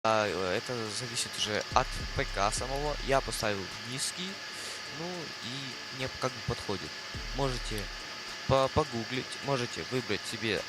Это зависит уже от ПК самого. Я поставил низкий, ну и мне как бы подходит. Можете погуглить, можете выбрать себе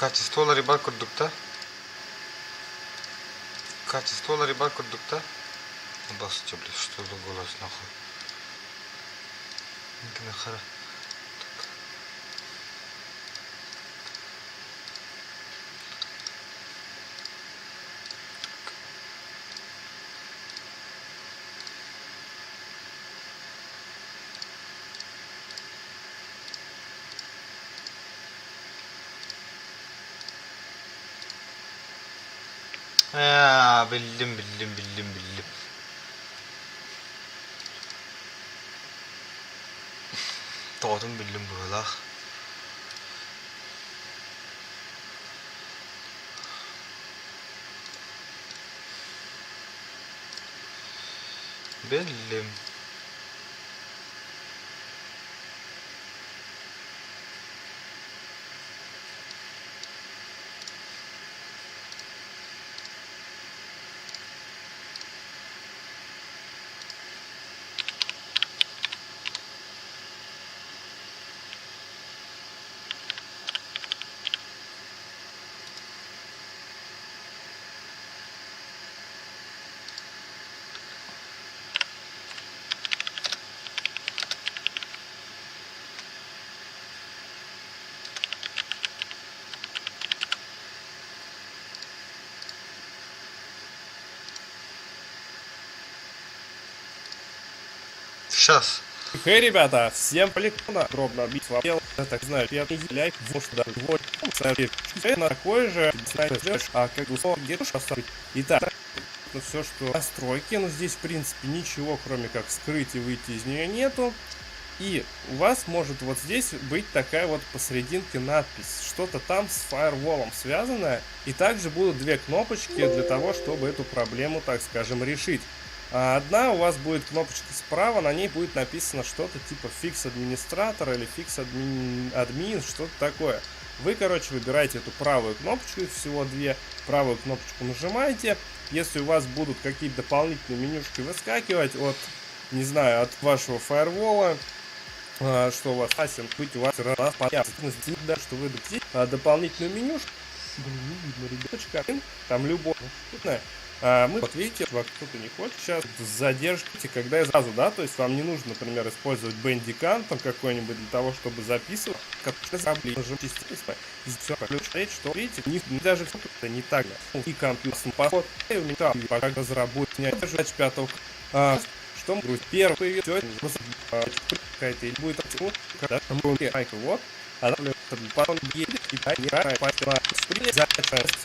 Качество рыба курдукта. Качество рыба курдукта. Басча, блядь, что за голос нахуй? Нахара. Bildim. Doğdum bildim buralar. Bildim. Сейчас. Хей, ребята, всем полигона, дробно битва, так знаю, я лайк, вот да, вот, на такое же, знаешь, как бы слово гетто оставить. Итак, ну все, что настройки, но здесь, в принципе, ничего, кроме как скрыть и выйти из нее нету. И у вас может вот здесь быть такая вот посерединке надпись, что-то там с фаерволом связанное, и также будут две кнопочки для того, чтобы эту проблему, так скажем, решить. Одна у вас будет кнопочка справа, на ней будет написано что-то типа фикс администратор или фикс админ, что-то такое. Вы, короче, выбираете эту правую кнопочку, их всего две, правую кнопочку нажимаете. Если у вас будут какие-то дополнительные менюшки выскакивать от, не знаю, от вашего фаервола, что у вас быть у вас раз понятно, да, что вы дадите дополнительную менюшку, не видно, ребяточка, там любой, Мы, вот видите, кто-то не хочет сейчас задержите, когда я сразу, да, то есть вам не нужно, например, использовать бендикан там какой-нибудь для того, чтобы записывать, как нажимаете, все, смотреть, что видите, даже это не так, и компьютерный подход, и у меня пока разработать не держать пятого, что мы говорим, первый появится, какая-то или будет когда вот, она потом едет и с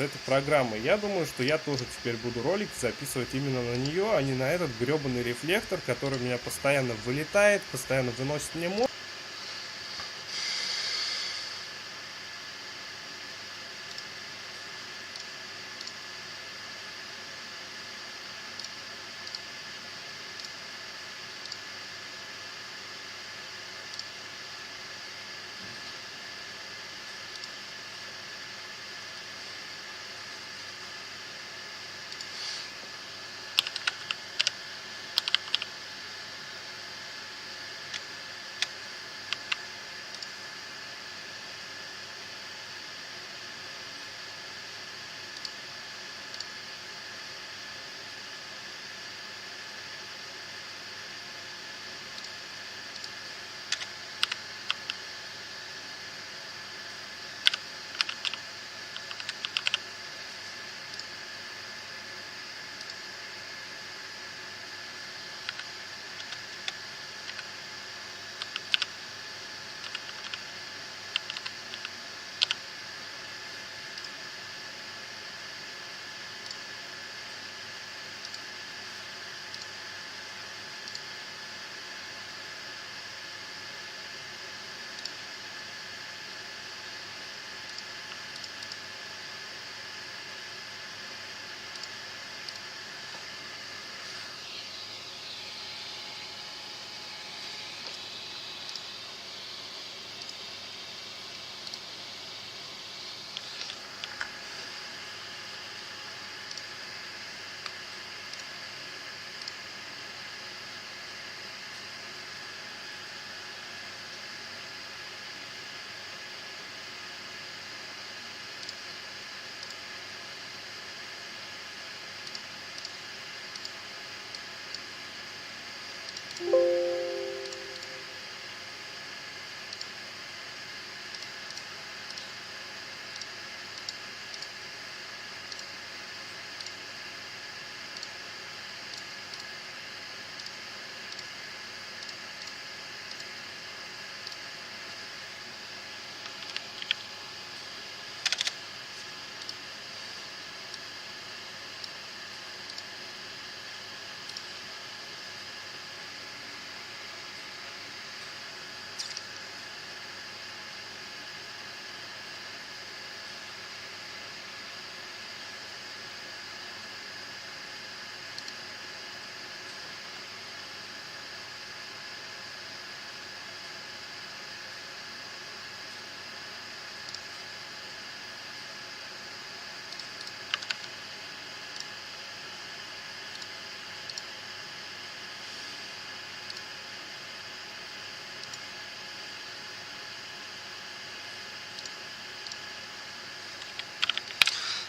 этой программы. Я думаю, что я тоже теперь буду ролик записывать именно на нее, а не на этот гребаный рефлектор, который у меня постоянно вылетает, постоянно выносит мне мозг.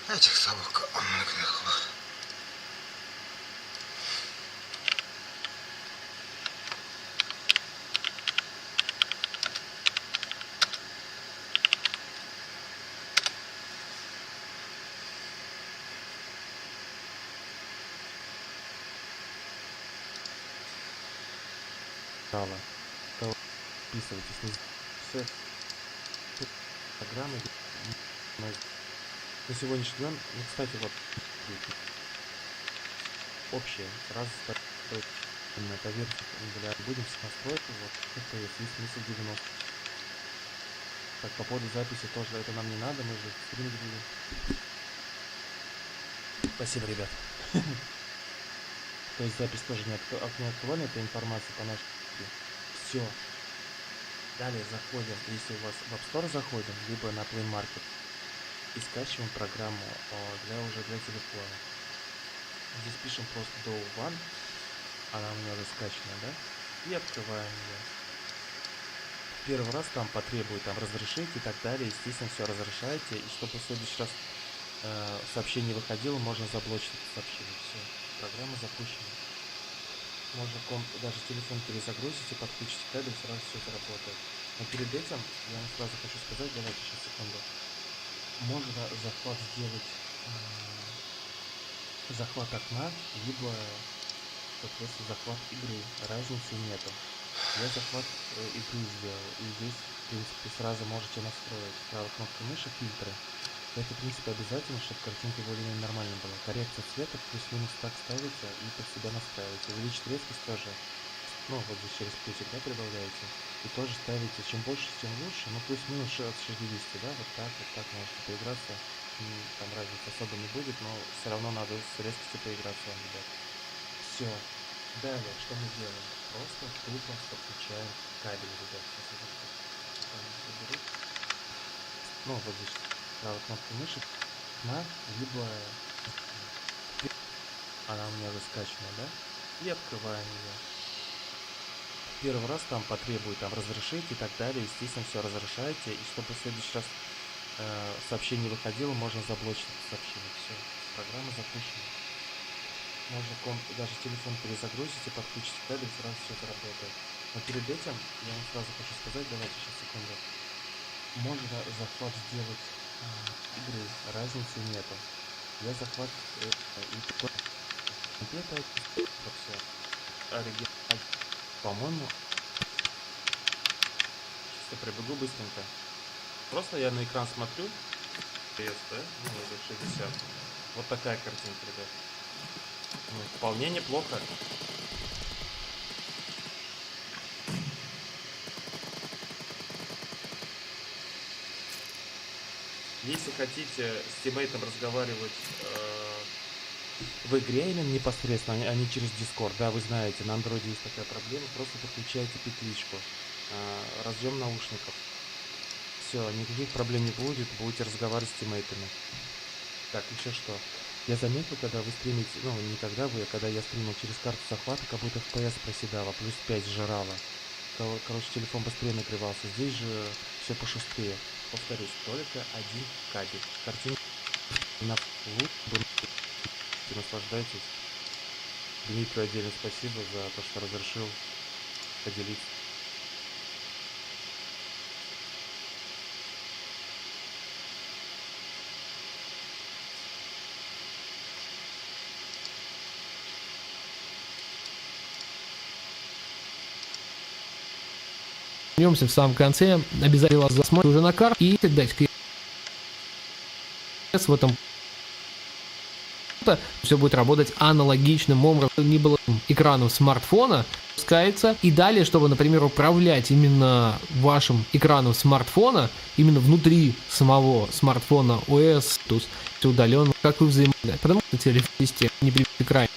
Этих собак. стало. Подписывайтесь на все программы. На сегодняшний день, ну, кстати, вот общее, сразу стоит именно по версии, будем с настройкой, вот, FPS есть смысл 90. Так, по поводу записи тоже это нам не надо, мы же стримить будем. Спасибо, ребят. То есть запись тоже не актуальна, эта информация по нашей. Все. Далее заходим, если у вас в App Store заходим, либо на Play Market, и скачиваем программу для телефона. Здесь пишем просто Do One, она у меня уже скачана, да? И открываем ее. Первый раз там потребует разрешить и так далее. Естественно, все разрешаете. И чтобы в следующий раз сообщение выходило, можно заблочить это сообщение. Все, программа запущена. Можно даже телефон перезагрузить и подключить кабель, сразу все заработает. Но перед этим я вам сразу хочу сказать, давайте сейчас секунду. Можно захват сделать, захват окна, либо, соответственно, захват игры. Разницы нету. Я захват игры сделал, и здесь, в принципе, сразу можете настроить правой кнопкой мыши фильтры. Это, в принципе, обязательно, чтобы картинка более-менее нормально была. Коррекция цвета плюс-минус так ставится и под себя настраиваете. Увеличить резкость тоже, ну, вот здесь через плюсик, да, прибавляете. И тоже ставите, чем больше, тем лучше, ну, плюс-минус от 60, да, вот так можете поиграться. Там разницы особо не будет, но все равно надо с резкостью поиграться вам, ребят. Все. Далее, что мы делаем? Просто тупо подключаем кабель, ребят. Сейчас я вот уберу. Ну, вот здесь правой кнопкой мыши на, либо она у меня заскачана, да? И открываем ее. Первый раз там потребует там разрешить и так далее. Естественно, все разрешаете. И чтобы в следующий раз сообщение выходило, можно заблочить это сообщение. Все, программа запущена. Можно даже телефон перезагрузить и подключить кабель, сразу все заработает. Но перед этим я вам сразу хочу сказать, давайте сейчас секунду. Можно захват сделать игры, разницы нету. Я захват и такой где-то вот все оригинал, по-моему. Сейчас я пробегу быстренько. Просто я на экран смотрю. PS, да? Ну, это 60. Вот такая картинка, ребят. Ну, вполне неплохо. Если хотите с тиммейтом разговаривать в игре именно непосредственно, а не через Discord, да, вы знаете, на андроиде есть такая проблема, просто подключаете петличку, разъем наушников. Все, никаких проблем не будет, будете разговаривать с тиммейтами. Так, еще что. Я заметил, когда вы стримите, ну, не когда вы, а когда я стримил через карту захвата, как будто FPS проседало, плюс 5 жрало. Короче, телефон быстрее нагревался. Здесь же все пошустрее. Повторюсь, только один кабель. Картинка на лучше, наслаждайтесь. Дмитрию отдельно спасибо за то, что разрешил поделиться. Вернемся в самом конце, обязательно вас засмотрим уже на карту и дать в этом все будет работать аналогичным образом, не было экраном смартфона, пускается. И далее, чтобы, например, управлять именно вашим экраном смартфона, именно внутри самого смартфона OS, то есть удаленно, как вы взаимодействуете, потому что телефон не при экране.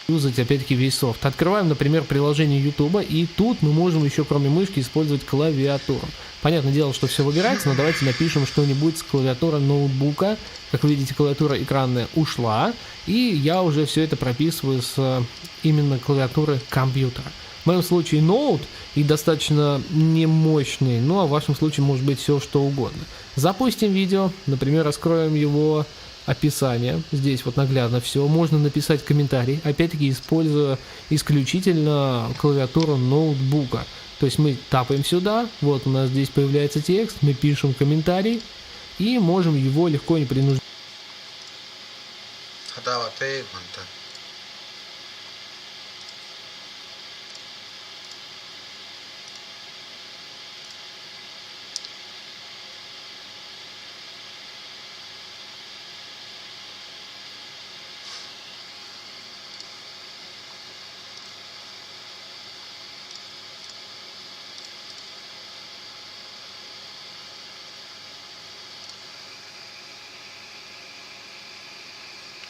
Юзать опять-таки весь софт. Открываем, например, приложение YouTube, и тут мы можем еще кроме мышки использовать клавиатуру. Понятное дело, что все выбирается, но давайте напишем что-нибудь с клавиатуры ноутбука. Как видите, клавиатура экранная ушла, и я уже все это прописываю с именно клавиатуры компьютера. В моем случае ноут и достаточно немощный, ну а в вашем случае может быть все что угодно. Запустим видео, например, раскроем его описание, здесь вот наглядно все, можно написать комментарий, опять-таки используя исключительно клавиатуру ноутбука. То есть мы тапаем сюда, вот у нас здесь появляется текст, мы пишем комментарий и можем его легко и непринужденно.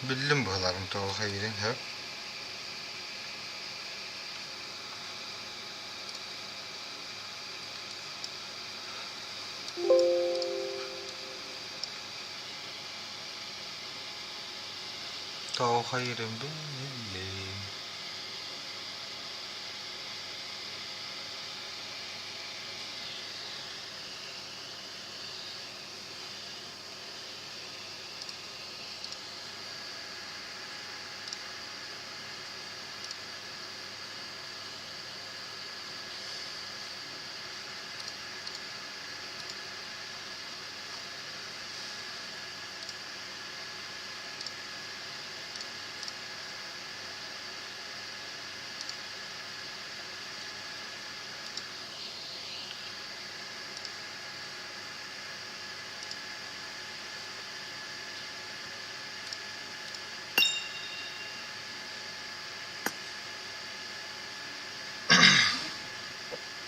Bildim bularım toğu hayırın hep. Toğu hayırın bildim.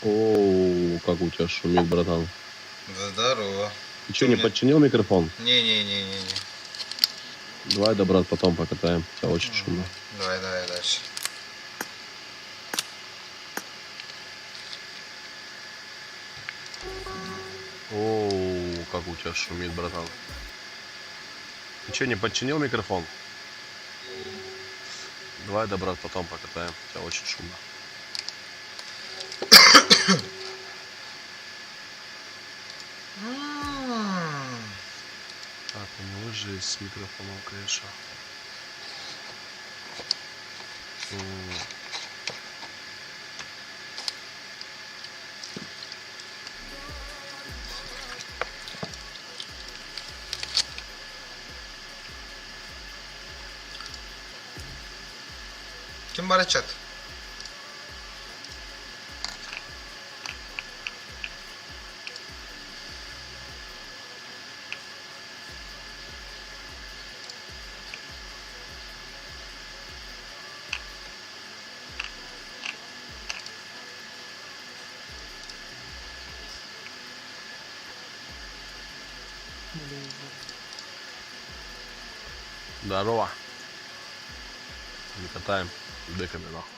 О, как у тебя шумит, братан. Да здорово. Ты что, не подчинил микрофон? Не-не-не-не-не. Давай, да, брат, потом покатаем. У тебя очень шумно. Давай дальше. О, как у тебя шумит, братан. Ты что, не подчинил микрофон? Давай, да, брат, потом покатаем. У тебя очень шумно. Так, у него же есть с микрофоном, конечно. Kim var chat? Здорово. Не катаем деками, нахуй.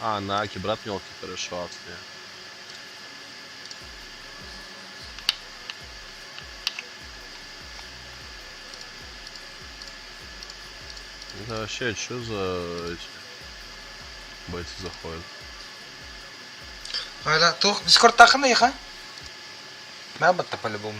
А, на Аки брат мелкий, хорошо, отснял. Это вообще, что за эти бойцы заходят? Hala, tuh Discord takan na ya ka? Mabat na pala bum.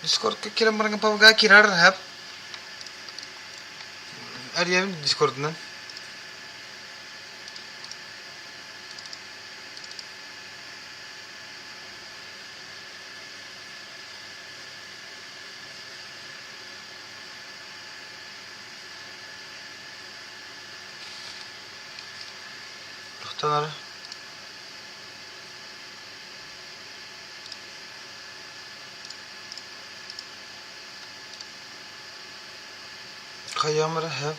Discord ka kira marang pawaga kirar hap. Ariyam Discord na. Tanrı. Kaya mara hep.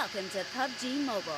Welcome to PUBG Mobile.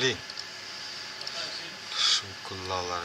Li. Şunkullalar.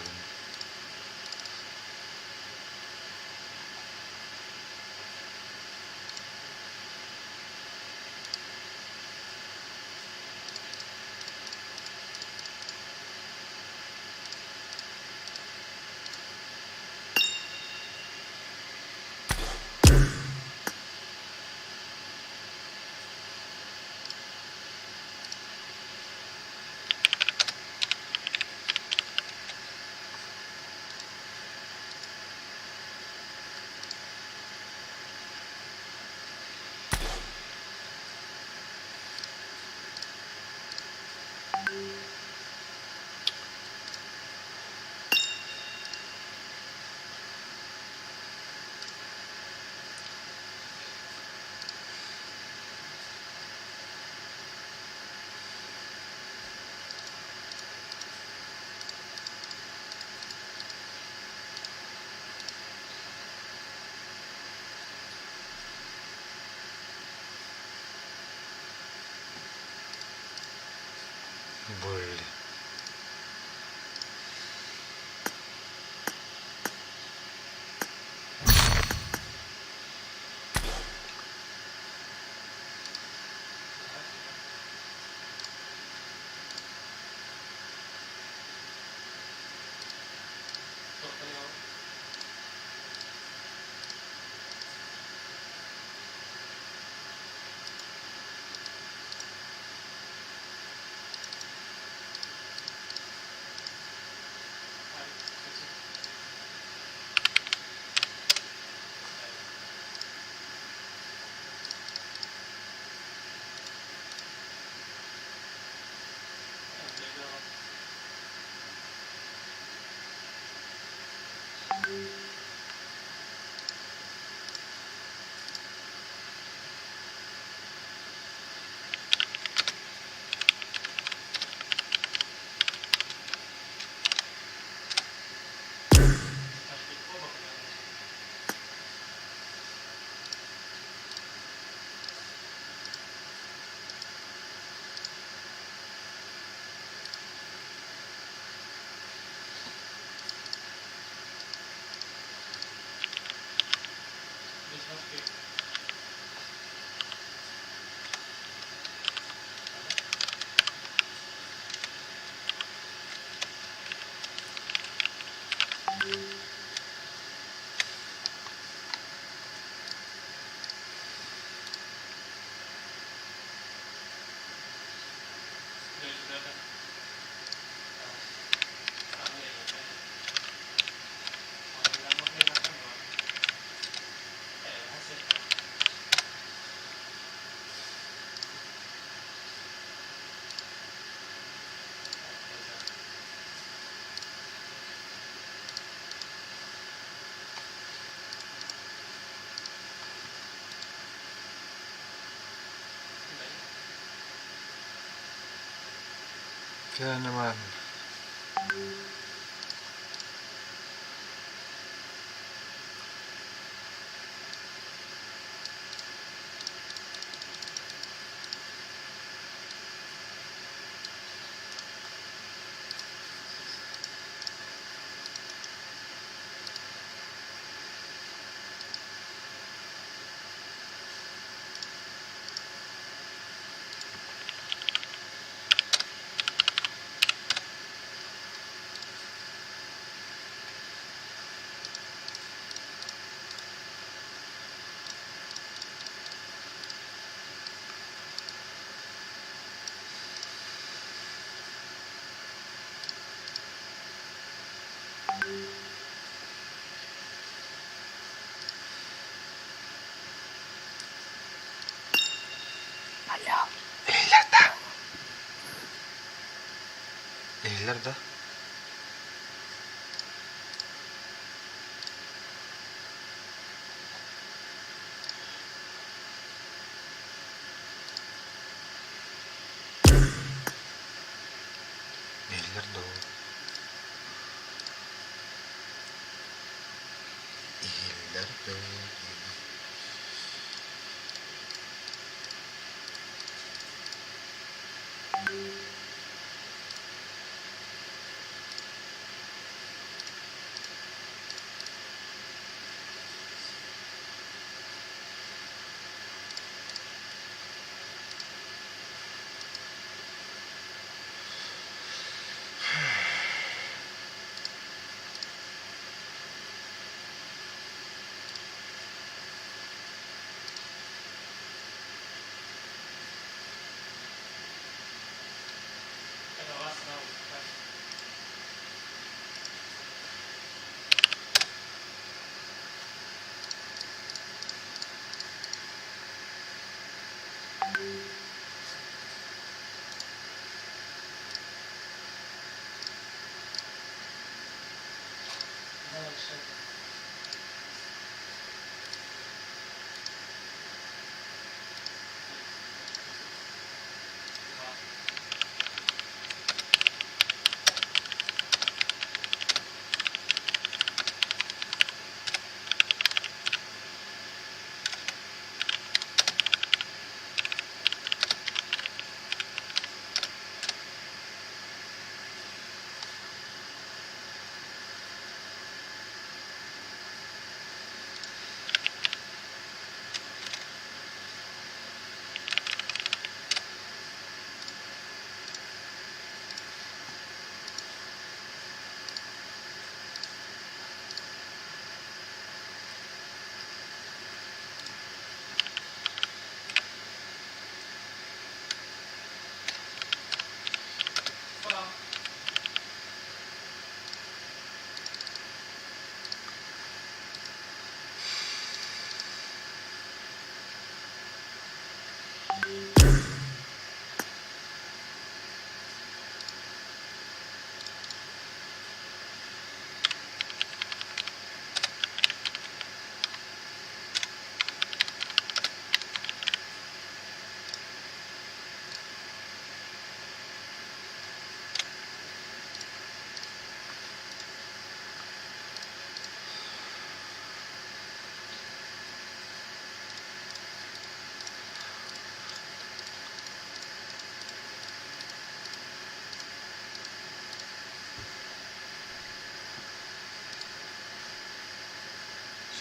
Блин. Kaya naman. Eller da. Eller da. Eller da.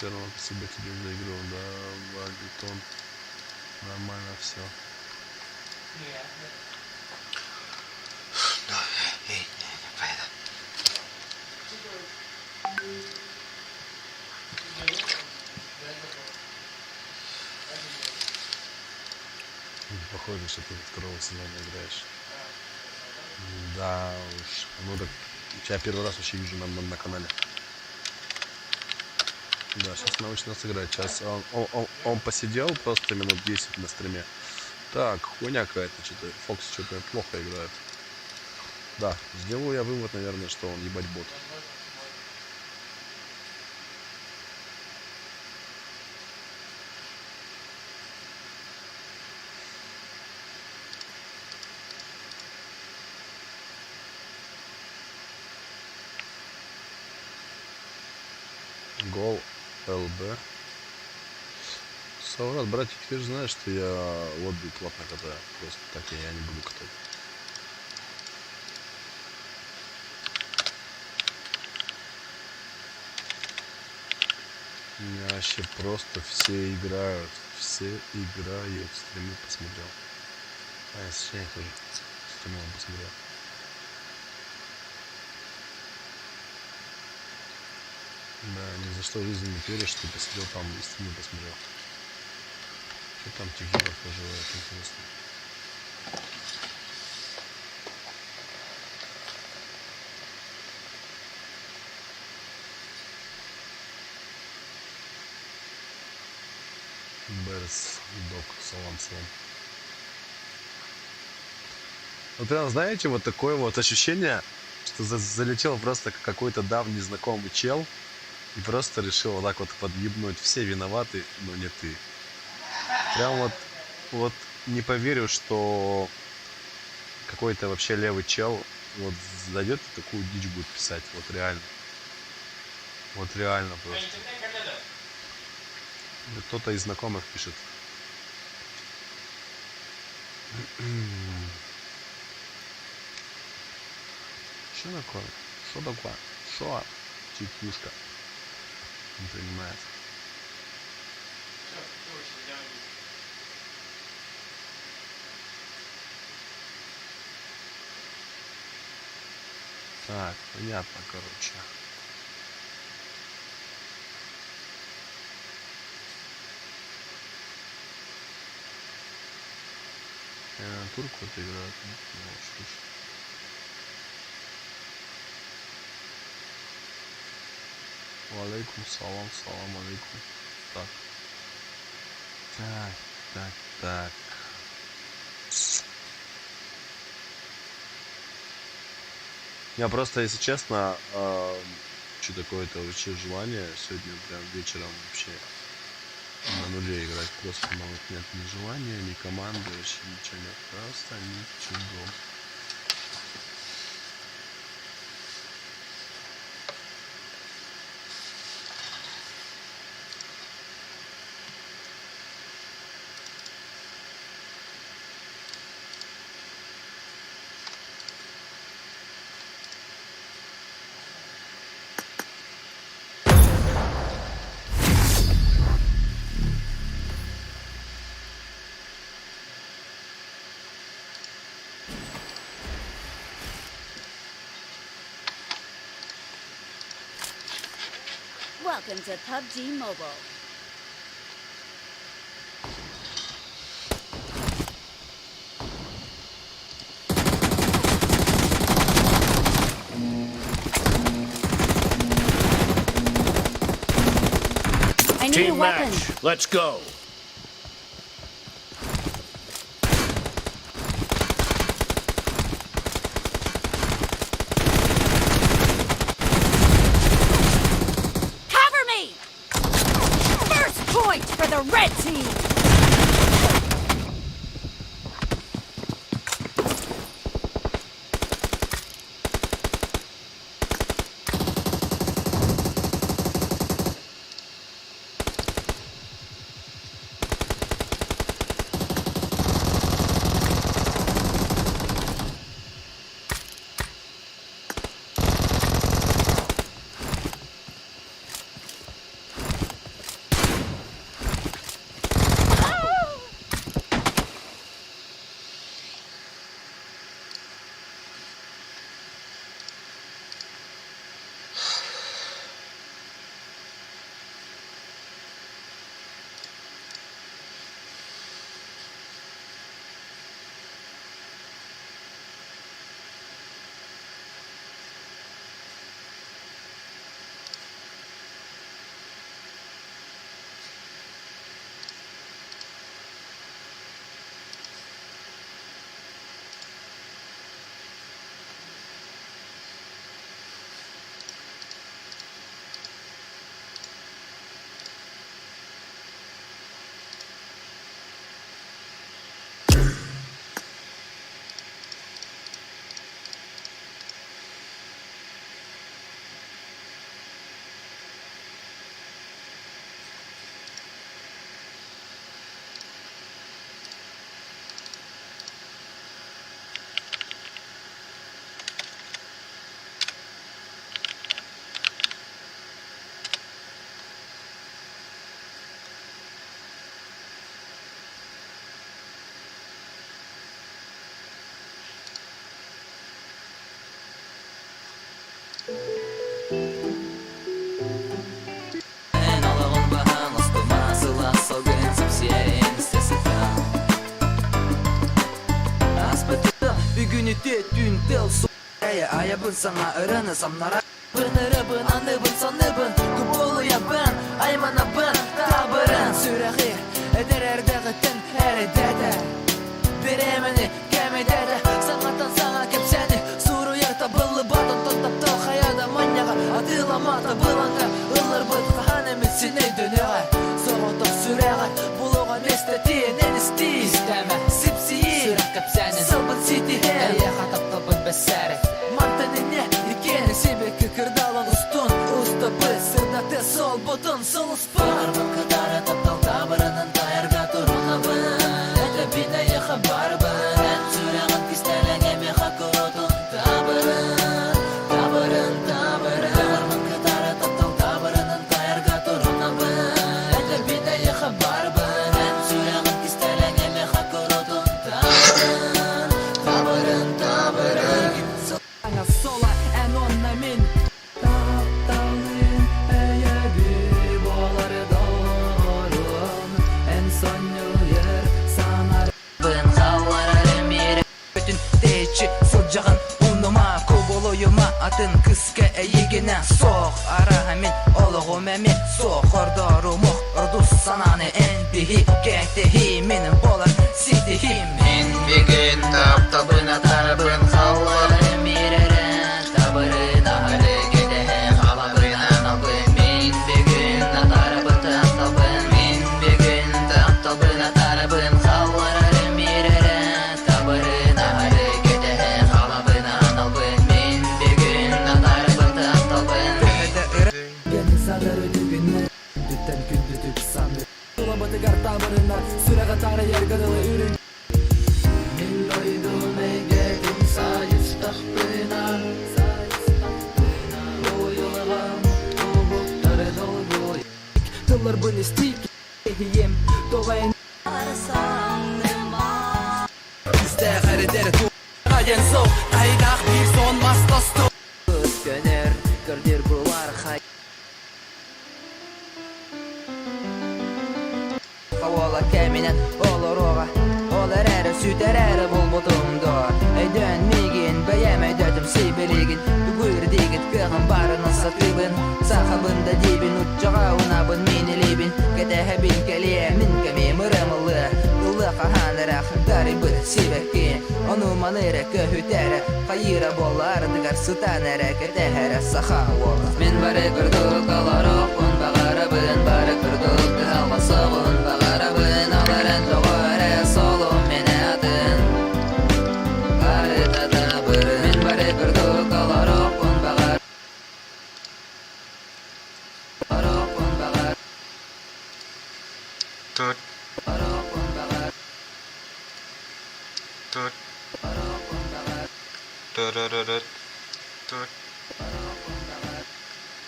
Серого, спасибо тебе за игру, да, Вагитон. Нормально все. Похоже, что ты второго сезона играешь. Да уж. Ну так, тебя первый раз вообще вижу на канале. Да, сейчас научит нас играть. Сейчас он посидел просто минут 10 на стриме. Так, хуйня какая-то, что-то Фокс что-то плохо играет. Да, сделаю я вывод, наверное, что он ебать бот. Гол ЛБ. Саурат, братик, ты же знаешь, что я лобби платно катаю. Просто так я не буду катать. У меня вообще просто все играют. Все играют. Стримы посмотрел. А я сейчас тоже стримы посмотрел. Да, ни за что в жизни не веришь, что ты посидел там и стримы посмотрел. Что там Тигеров поживает, интересно. Берс, док, салам. Вот прям, знаете, вот такое вот ощущение, что залетел просто какой-то давний знакомый чел и просто решил вот так вот подъебнуть. Все виноваты, но не ты. Прям вот не поверю, что какой-то вообще левый чел вот зайдет и такую дичь будет писать. Вот реально. Вот реально просто. Кто-то из знакомых пишет. Что такое? Что такое? Что? Тетюшка. Не понимает. Так, понятно, короче. Турку это играет. Ну, слушай. Валейкум салам, салам алейкум. Так. Я просто, если честно, что такое-то вообще желание сегодня прям вечером вообще на нуле играть. Просто нет ни желания, ни команды, вообще ничего нет. Просто ничего. Welcome to PUBG Mobile. I need a weapon. Let's go. Cover me! First point for the red team! Бүгүнү түн тел аябын саңа ыраны самнара бынырыбын аныбын саныбын куполуябын айманабын табырын сүрәхи эдерердегитин эридеде беремени кемедеде саңатан саңа кепсени суру ярта былы батон тоттапты хаяда маньяга атыламата быланга ылыр бытка ханемитсине дөнөга соғото сүрәга булуга месте тиенен исти истеме сипсии сүрәк кепсени сылбын сити эйе хатаптабын бессәре мантанине икени себеки кырдалан устун устабы сырдаты сол бутун сол успан барбын кыдары таптал табырынын тайырга турунабын это бине еха барбын ән сүрәгын кистелең эме хакуротун табырын табырын табырын барбын кыдары таптал табырынын тайырга турунабын это бине еха барбын ән сүрәгын кистелең эме хакуротун табырын табырын табырын Anga sola en onna min Taptalın eyebi boğaları doğrun En sonlu yer sanar Ben havlararım yere Bütün teçi sıcağın unuma Kovuluyuma atın kıske eyigine Soğ arahamin oluğum emi Soğ ordorumu ordus sananı En bihi kektehi min bolar sidihim En bir gün taptabına tarbın havlararım yere Tabırın ahırı gidehem halabın anabın Min bir gün atarabın taptabın Min bir gün taptabın atarabın havlararım yere Tabırın ahırı gidehem halabın anabın Min bir gün atarabın taptabın Beni sadar ödügünler Dütten kündütük sanır Kulabatı gartabırına Süre katarı yer kadılı ürün Min doydum eygedim sayıs tahtına Tıllar bunu stik Ehiyem dolayın Bizde harideri tu Hayen soğuk Aydak bir son mastostu Kız gönür Gördür bular hay Havola keminen olur oğa Olar eri süter eri bulmutumdu Dönmegin beyeme dödüm sibeligin Buyur digit kığın barının satıbın Sahabında dibin uçağa unabın minilibin Gedehebin keliye min kemi mırımılı Kıllı kahanırak garibı sibeki Onu manıra köhütere Hayıra bollardıgar sıtanere Gedehere saha ola Min barı kırduk alarokun Bağarabın barı kırduk Alma soğun bağarabın Aların doğare solum mene adın Barı tadabın Min barı kırduk alarokun Bağar Alarokun bağar Tut, Alarokun bağar tut, Alarokun bağar tarararut, tut, Alarokun bağar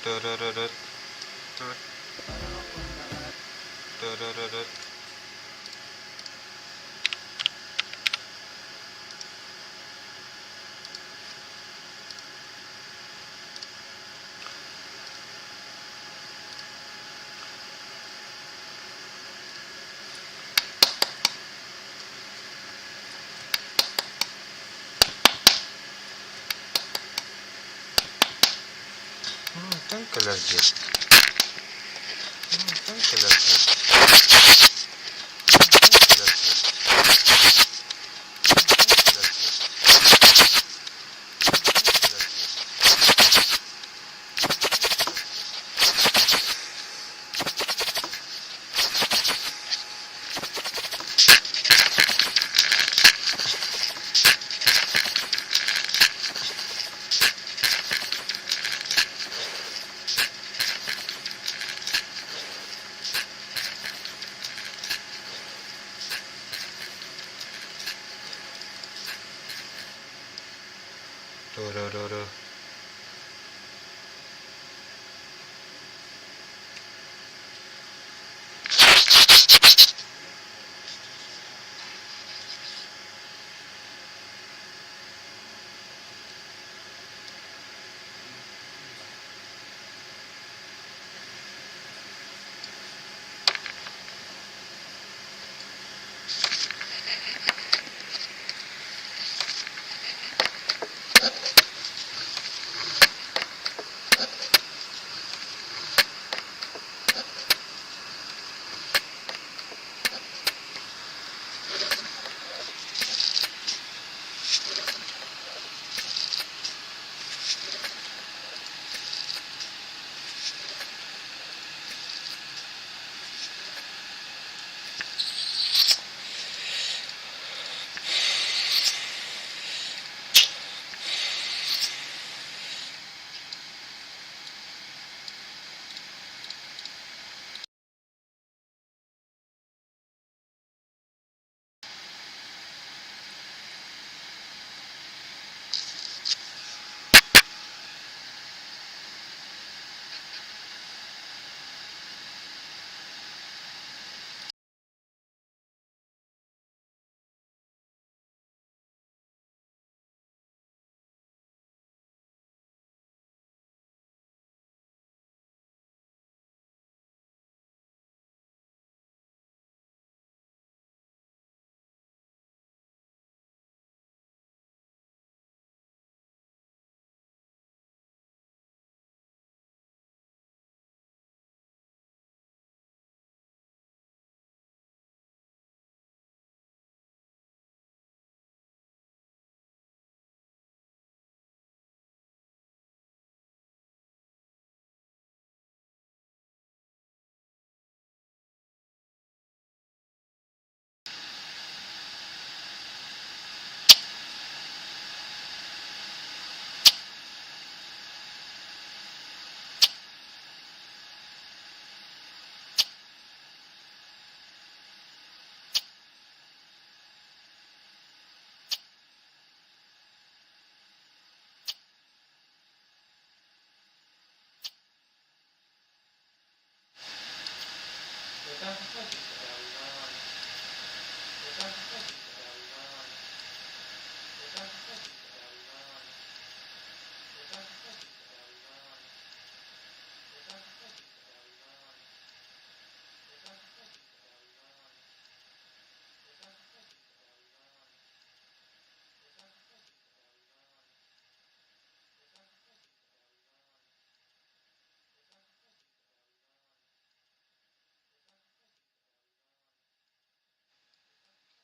tarararut, tut, tarararut. Tankeler diyor. Tankeler diyor. Tankeler diyor. Doğru.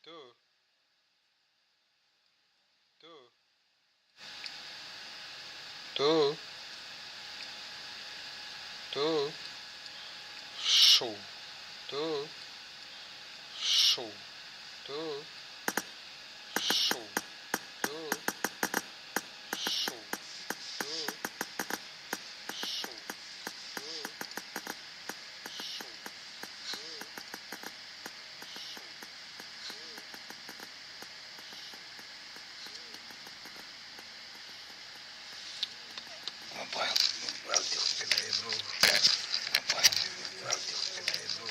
Tuh. Tuh. Tuh. Tuh. Show. Tuh. Show. Tuh. Show. Tuh. Show. Tuh. Show. Tuh. Show. Mobile. Mobile diyor ki ne bro. Mobile. Mobile diyor ki ne bro.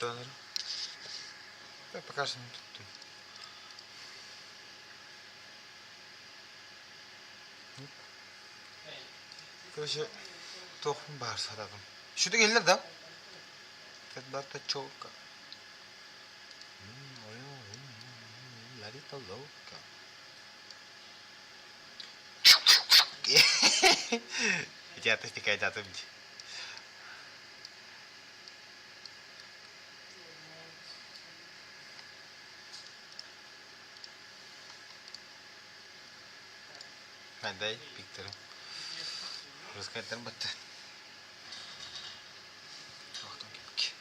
Донор. Так, покажем тут. Короче, тоқым бар садағым. Шуды келдер да? Кәдбарта чоука. Ларита лоука. Идиоты стекают от умки. Дай Виктору рассказать работу. Ох, там кипки.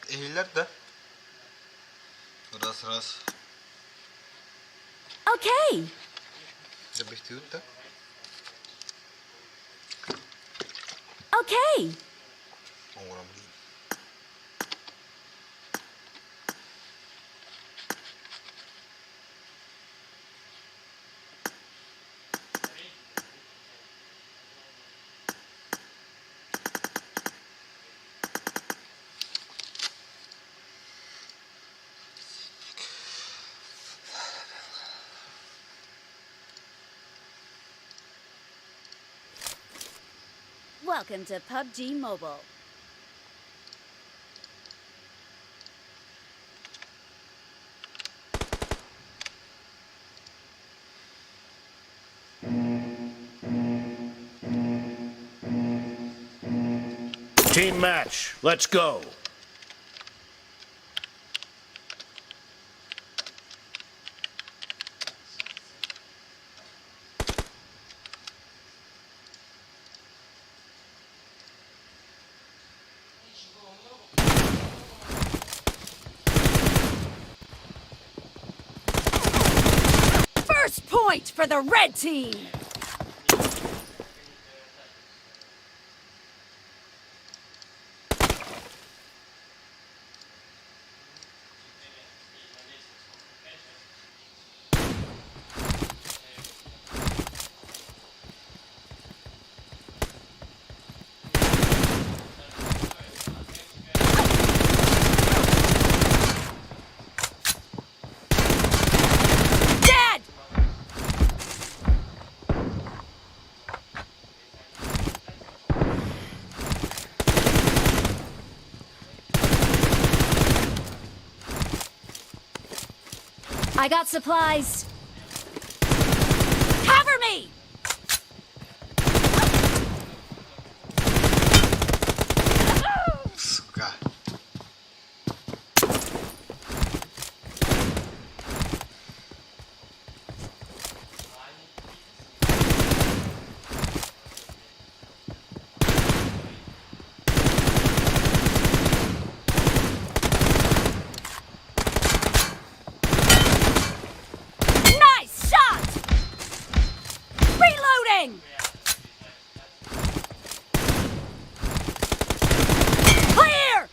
Ehiller de. Раз. Okay. Да бихтиют да. Okay. Оңрам. Welcome to PUBG Mobile. Team match, let's go. First point for the red team. Dead! I got supplies. Cover me! Сука. Nice shot! Reloading! Clear!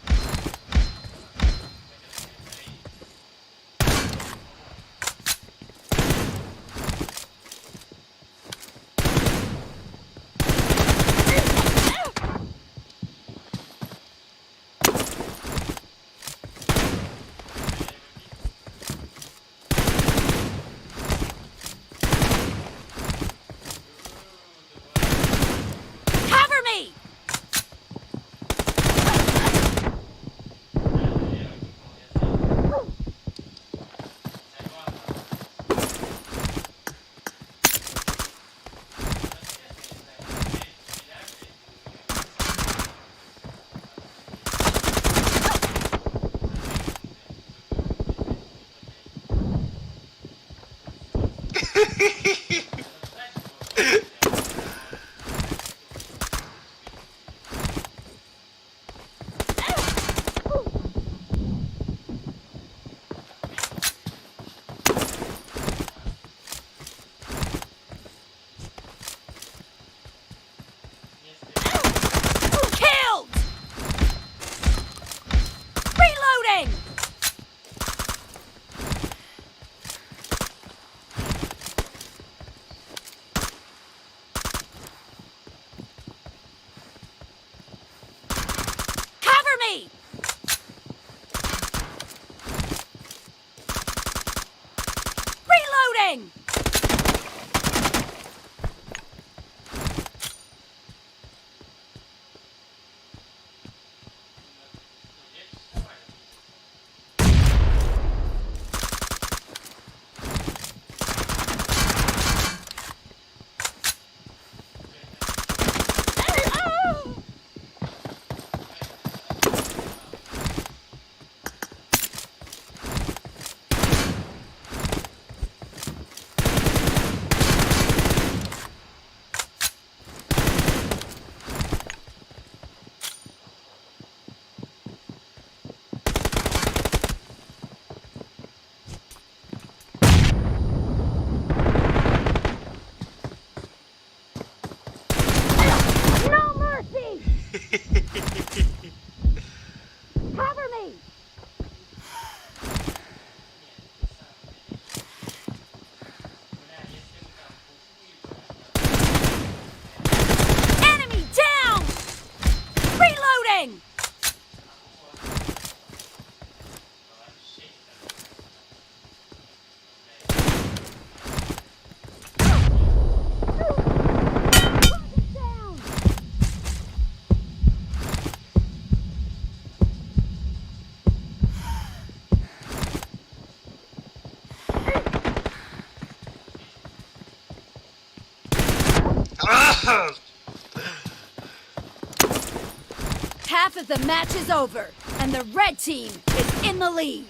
Half of the match is over, and the red team is in the lead.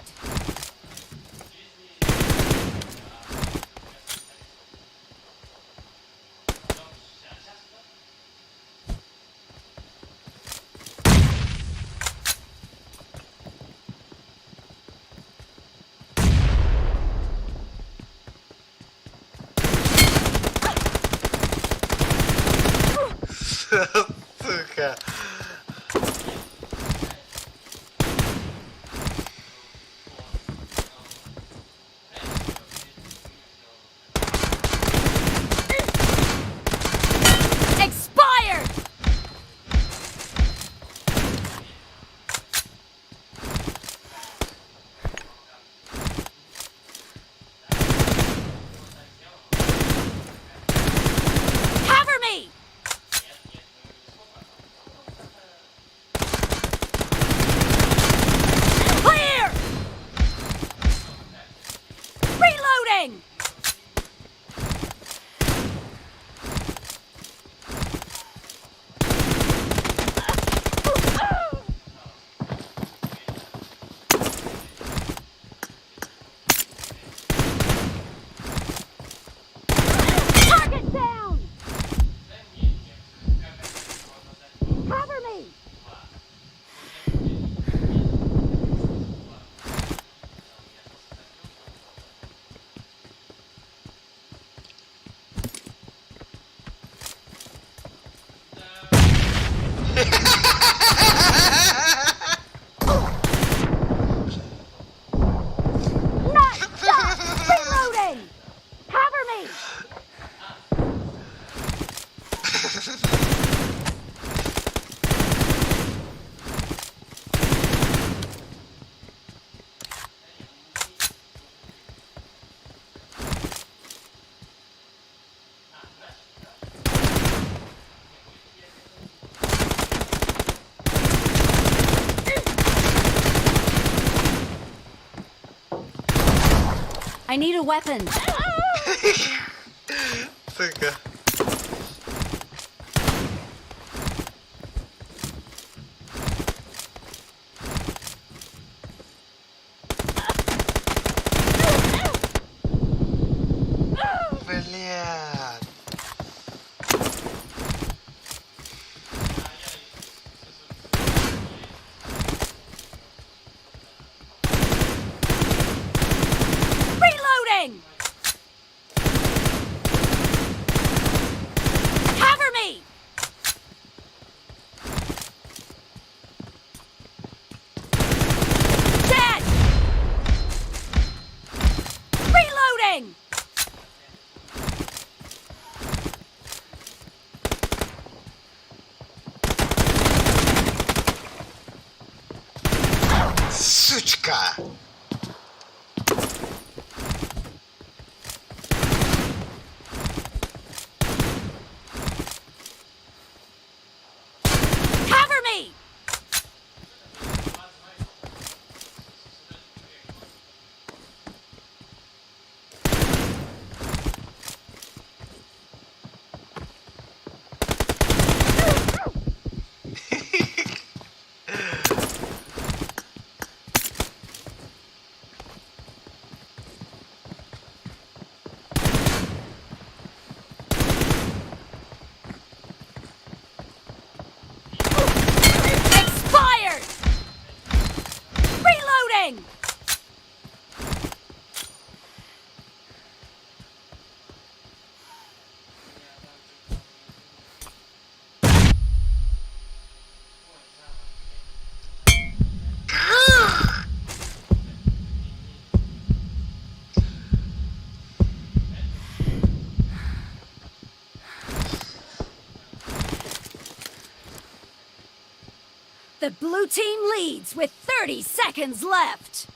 Сука. Expired! Cover me! Clear! Reloading! Target down! Cover me! Nice shot! Reloading! Cover me! I need a weapon. Сука. Блядь. Reloading! Cover me! Dead! Reloading! Сучка. Cover me! Expired! Reloading! The blue team leads with 30 seconds left.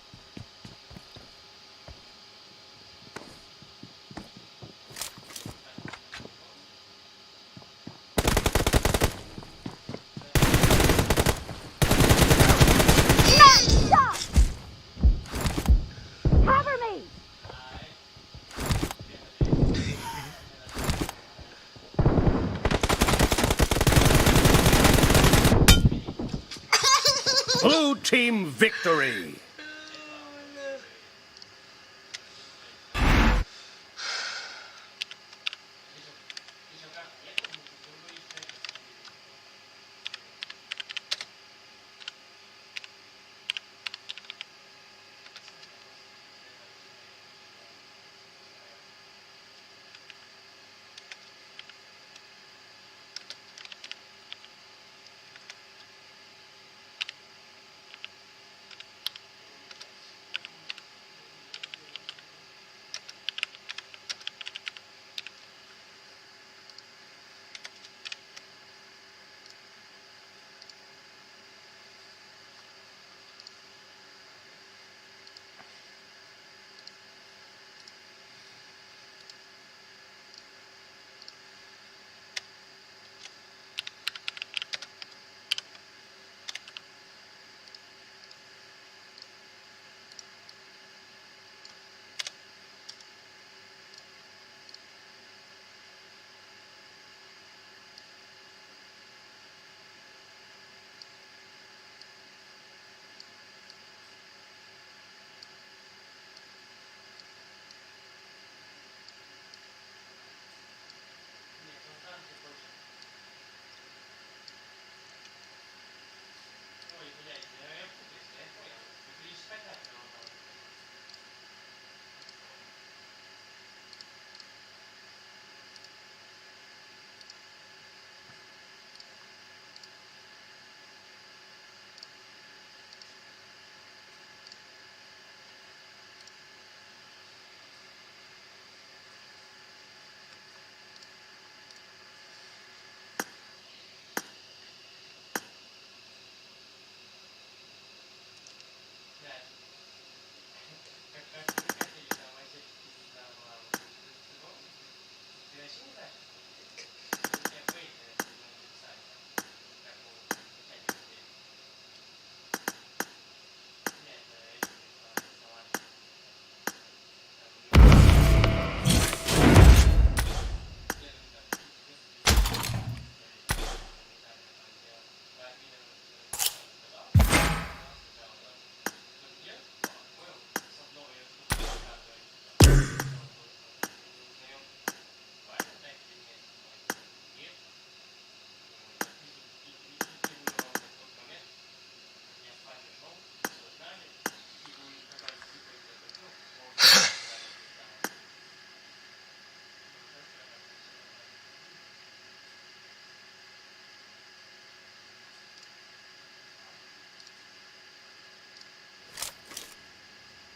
Nice shot! Cover me! Blue team victory.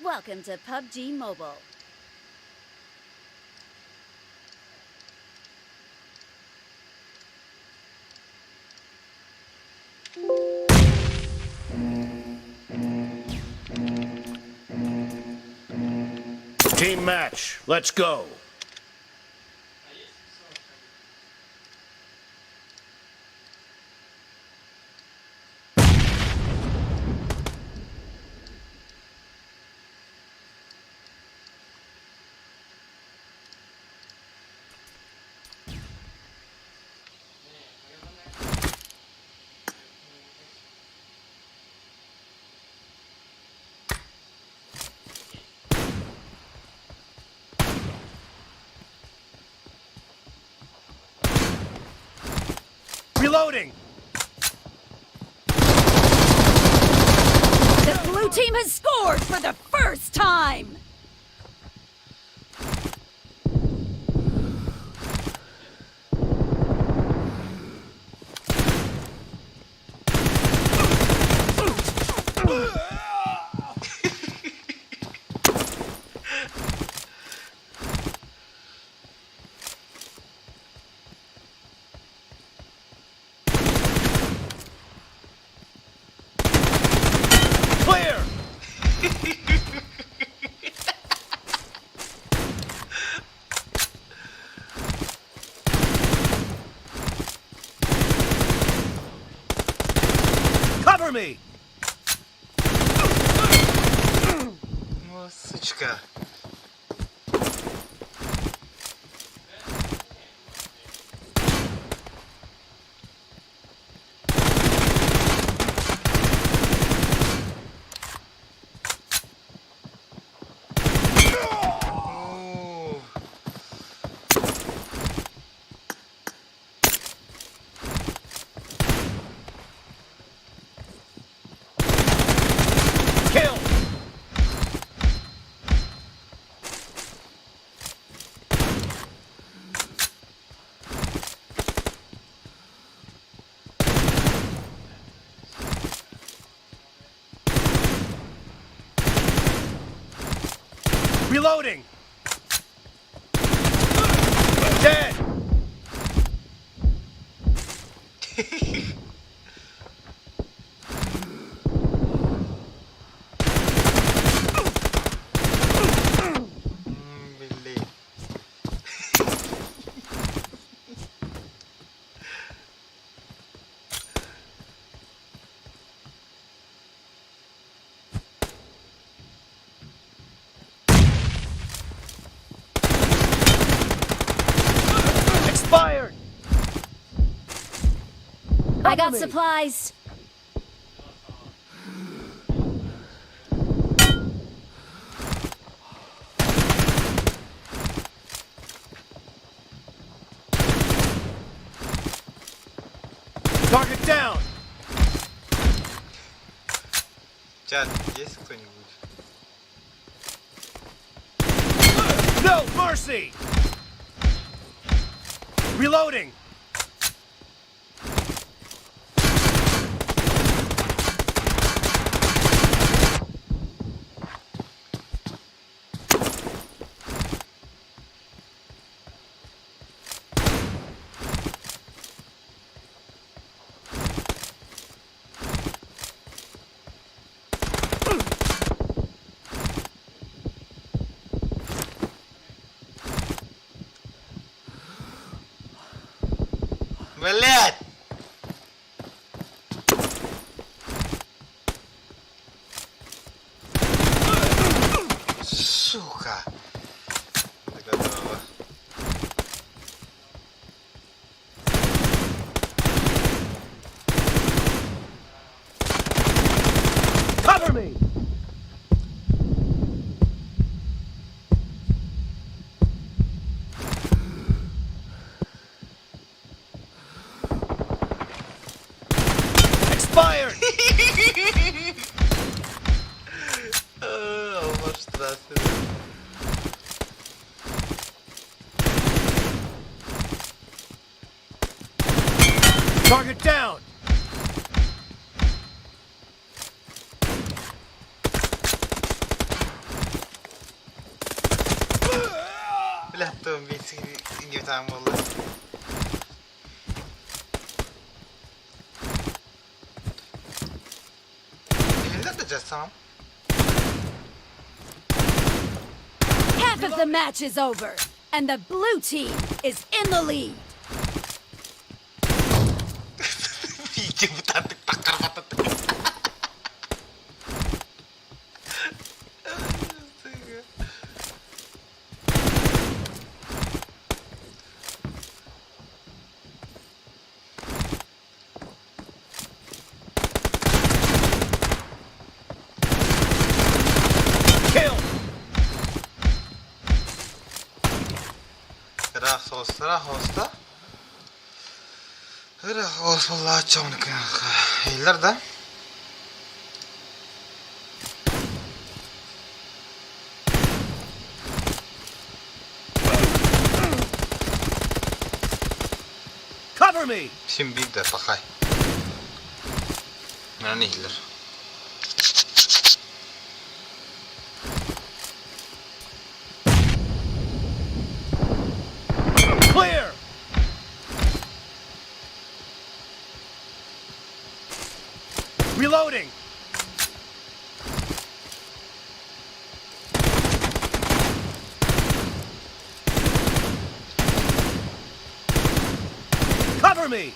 Welcome to PUBG Mobile. Team match. Let's go. Reloading. The blue team has scored for the first time! Clear. Cover me. Ну, сучка. Reloading! Dead! Belli. Expired! I got supplies. Target down! Чат, есть кто-нибудь? No mercy! Reloading! Блять! Сука! Готово. Cover me! Expired! Allah strasse. Target down! Бля, то убийцы не там было. Elinde atacağız tamam. Half of the match is over, and the blue team is in the lead. İyice bu tanıdık takar batı. Kill! Рахоста. Рахос, валлах, чёрненько. Эйлер, да? Cover me! Şimdi bir de bakay. Ben ne healer? Clear! Reloading! Cover me!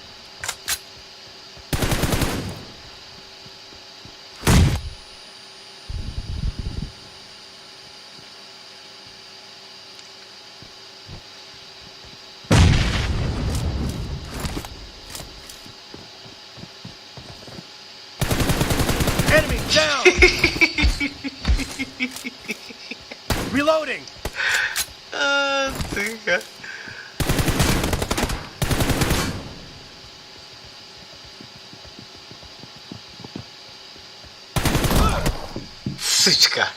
Enemy down! Reloading! Сука. Сучка.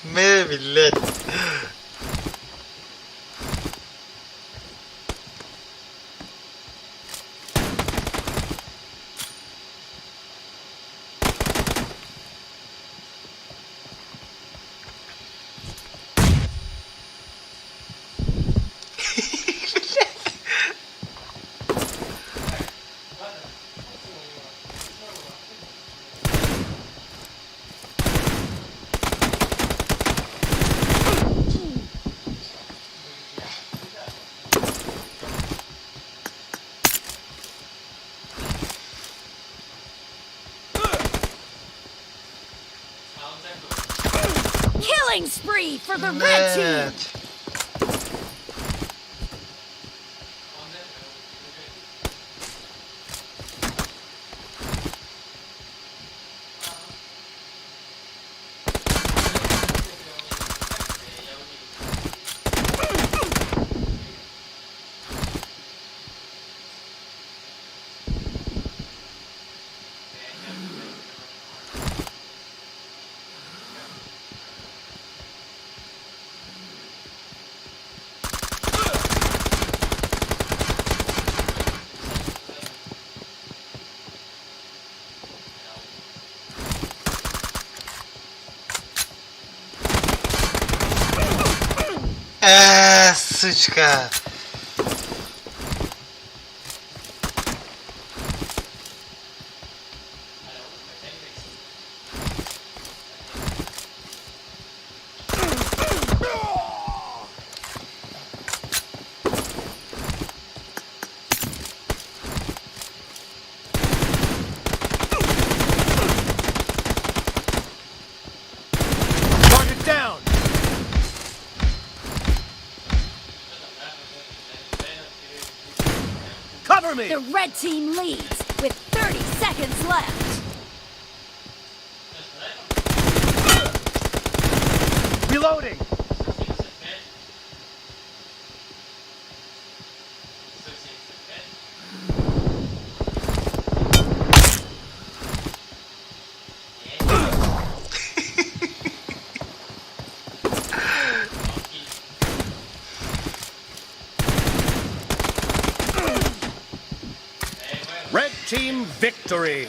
блядь. Killing spree for the red team! Блядь. Сучка. Target down. Cover me. The red team leads with 30 seconds left. Reloading. Red team victory.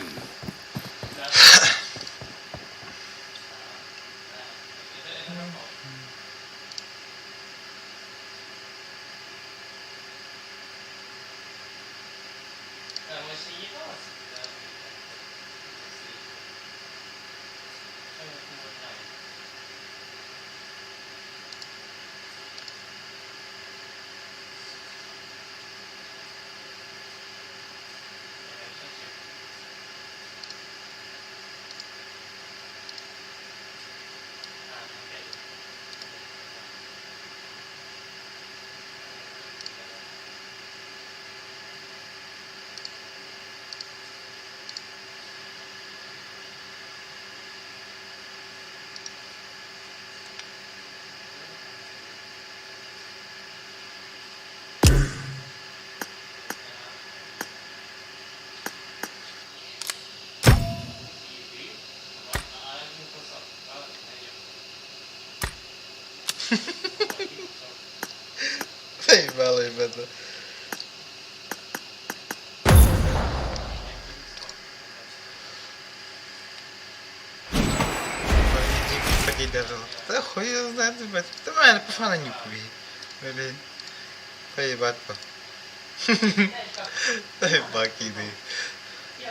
Заебало, ребята. Погоди, даже. Да хуй его знает, ребят. Давай, пошла на нюхуй. Блин. Поебать по. Баки, да.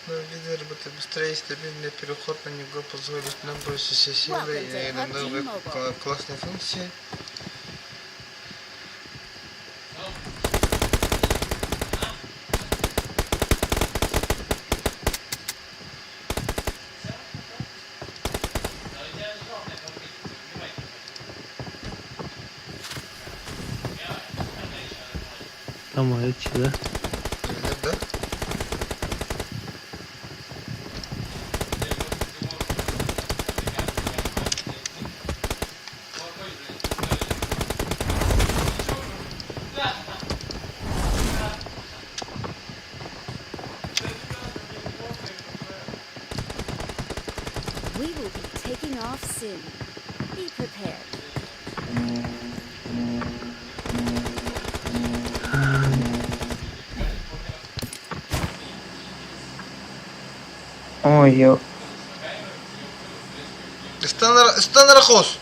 Ну, видно, работа быстрее, стабильный переход на него позволит нам больше силы и новые классные функции. Там эти, да? Да? We will be taking off soon. Be prepared. Ой, ё. Están rojos.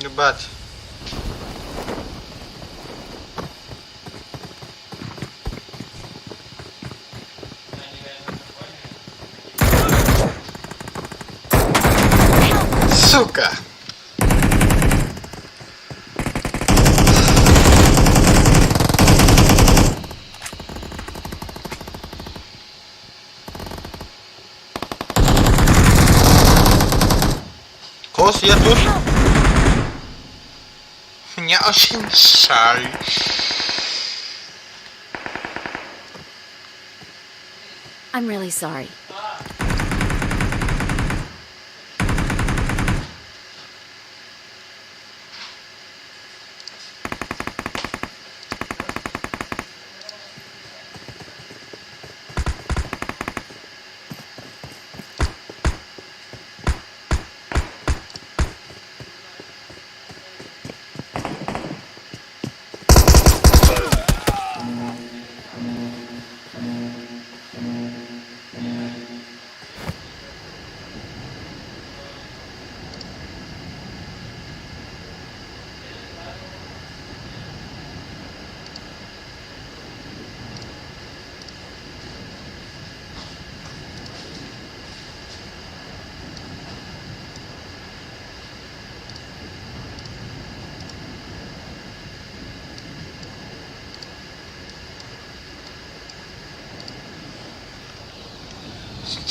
Ебать. Сука. Кос, я тут. Мне очень жаль. I'm really sorry.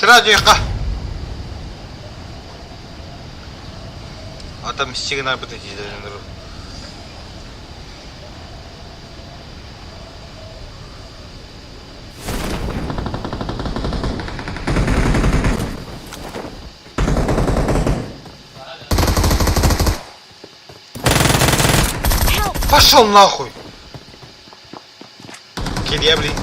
Радиоха. А там сигнал будет идти. Пошел нахуй. Кирья, блин.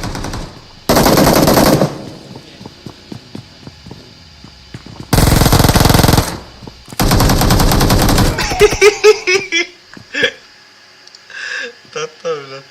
Тотально.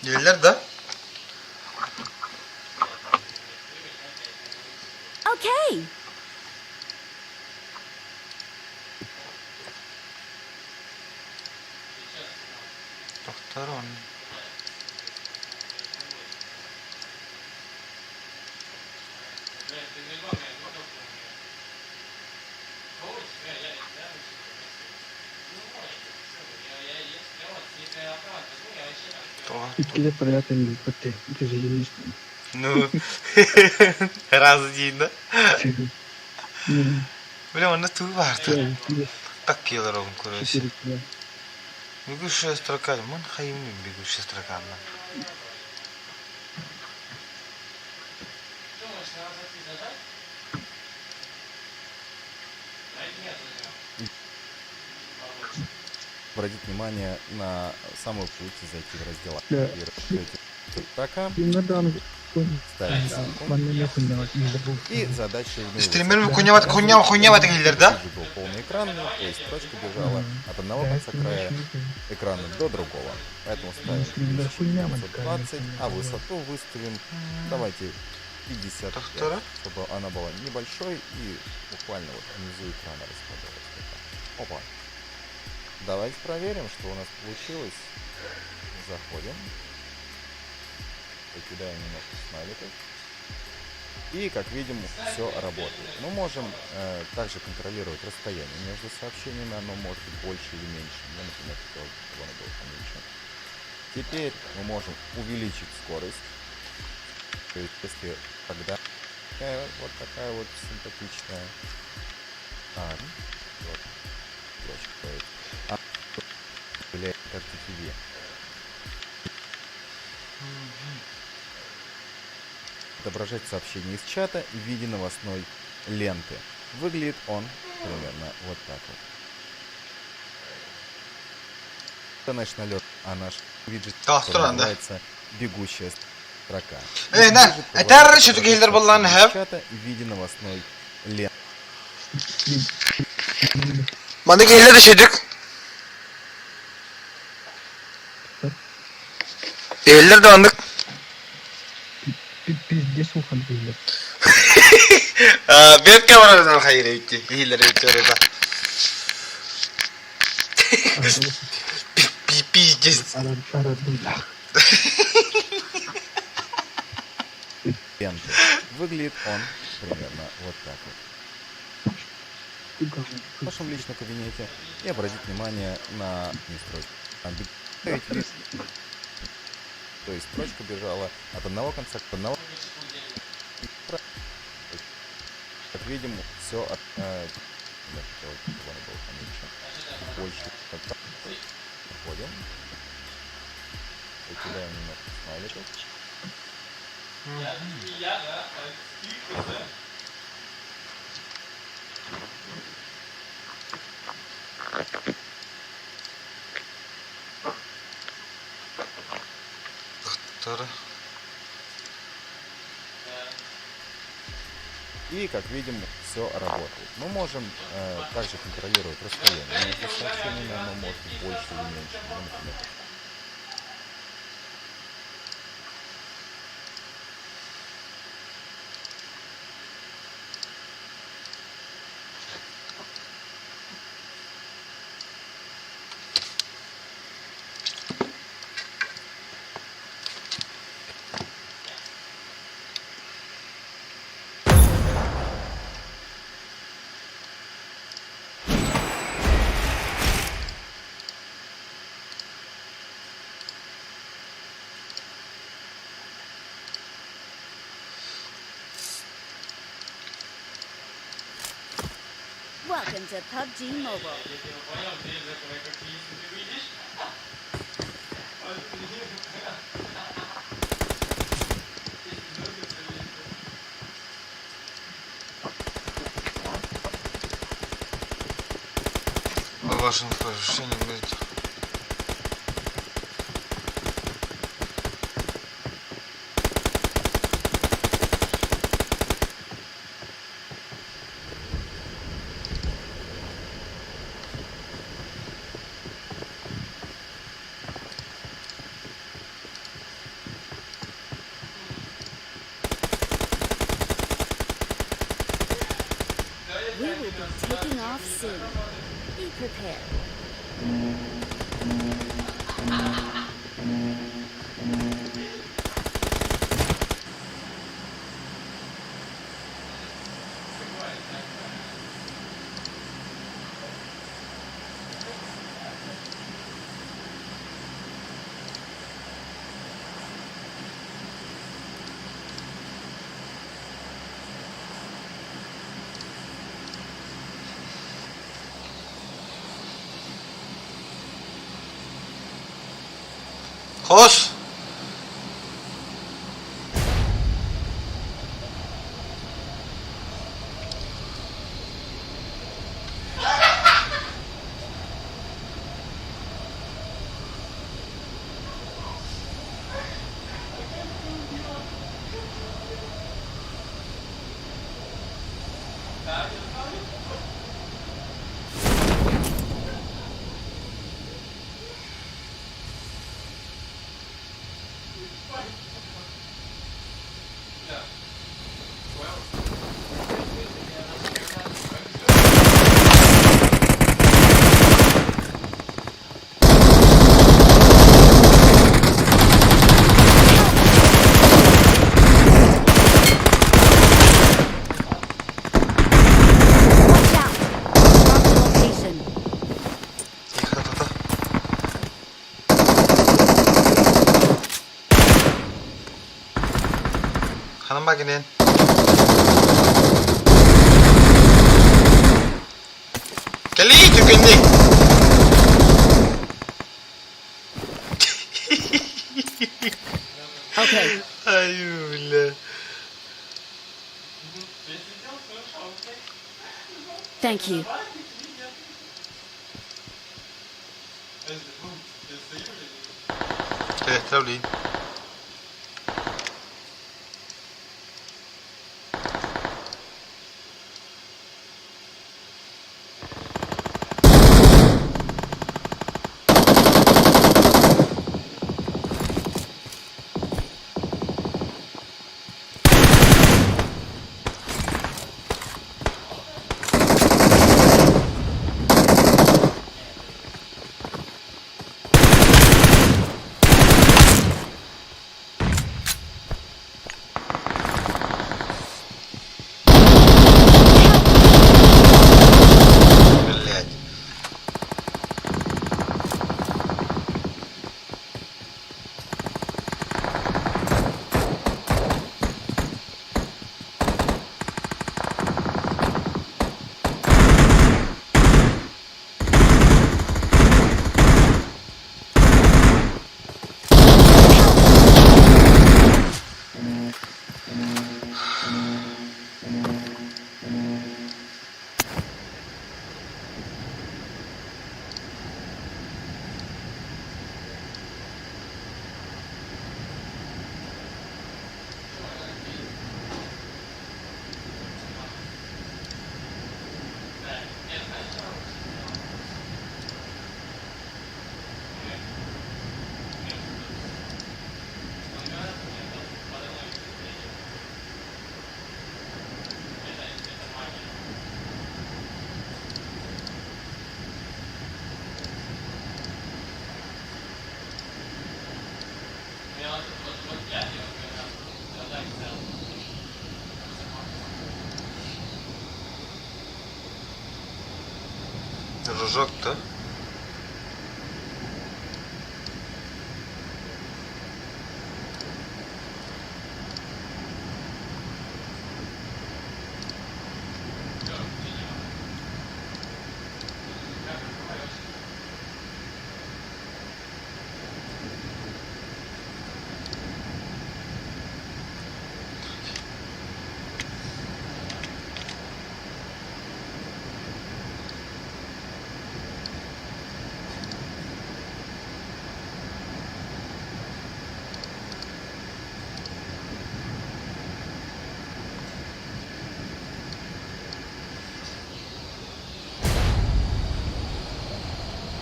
Gelirler de. Okay. Doktor on. İkili приятель хотя тяжелее. Ну, разъедино. Блин, он тут важно. Так килором, короче. Бегущая строка, мон хайми бегущая строка. Обратить внимание на самый путь и зайти в раздел. Да. И расширить строка, ставить ссылку. И задача в Стримерами хуйня gelirler da. был полный экран, то есть строчка бежала от одного конца края экрана до другого. Поэтому ставим 1920, а высоту выставим, давайте 55, чтобы она была небольшой и буквально вот внизу экрана располагалась. Опа. Давайте проверим, что у нас получилось. Заходим. Покидаем немножко смайликов. И, как видим, все работает. Мы можем также контролировать расстояние между сообщениями. Оно может быть больше или меньше. Мне, например, хотелось бы, чтобы оно было поменьше. Теперь мы можем увеличить скорость. То есть, если тогда вот такая вот симпатичная. Вот. Влияет как TV. Отображать сообщение из чата в виде новостной ленты. Выглядит он примерно вот так вот. Это наш налет, а наш виджет называется бегущая строка. Это раньше тут gelirler vallahi have. Чата в виде новостной ленты. Bana gelirler de şeydik. Gelirler de andık. Пиздец уходили. Ben kameramızdan hayır etti. Gelirler etti orada. Пиздец. Ленты. Выглядит он примерно вот так вот. В вашем личном кабинете и обратить внимание на настройки. То есть строчка бежала от одного конца к одного. Как видим, все от больше. Проходим. Покидаем немножко смайликов. И, как видим, все работает. Мы можем также контролировать расстояние между сообщениями, оно может быть больше или меньше. Например, Welcome to PUBG Mobile. По вашим ощущениям, блядь. Approaching. Be prepared. Koş. Watch out. Mark the location. Hanım bakinin. Kali tükündük. Okay. Ay billah. Thank you. تهتولي Рожок-то.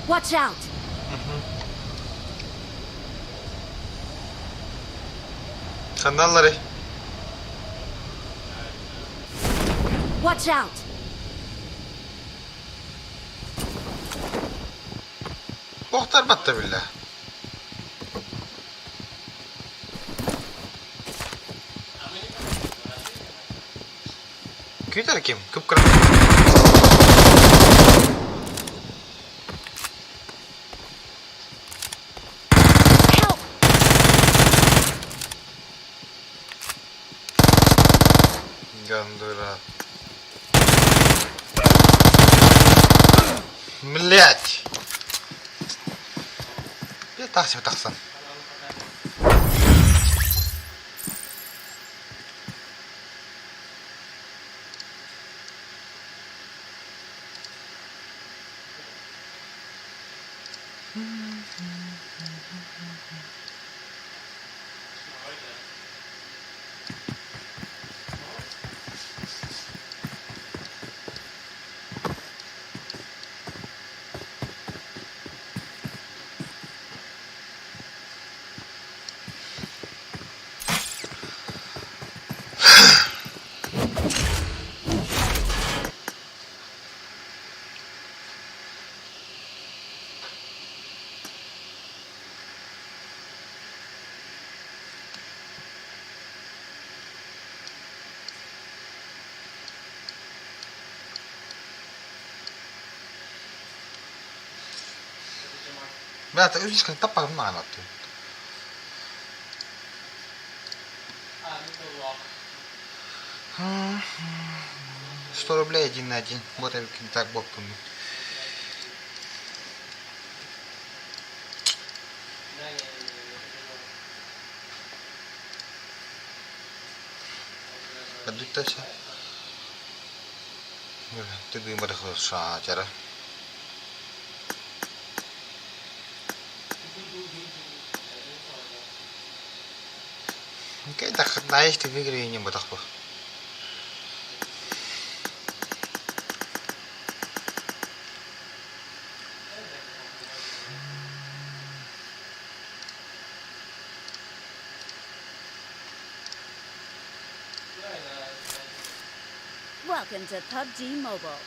Watch out! Sandalları. Watch out! Muhtar battı bile. Güzel kim? Kıpkırmızı. Help! Гандура. Блять! Питахся, питахся. Mä ajattelin, että yhdessä tapahtuu maailmattu. 100 рублей один на один. Вот я так бог помню. Подуйтася. Ты думаешь, что чара? Cái đặt đáy thì cái gì nhưng mà đặt vào. Welcome to PUBG Mobile.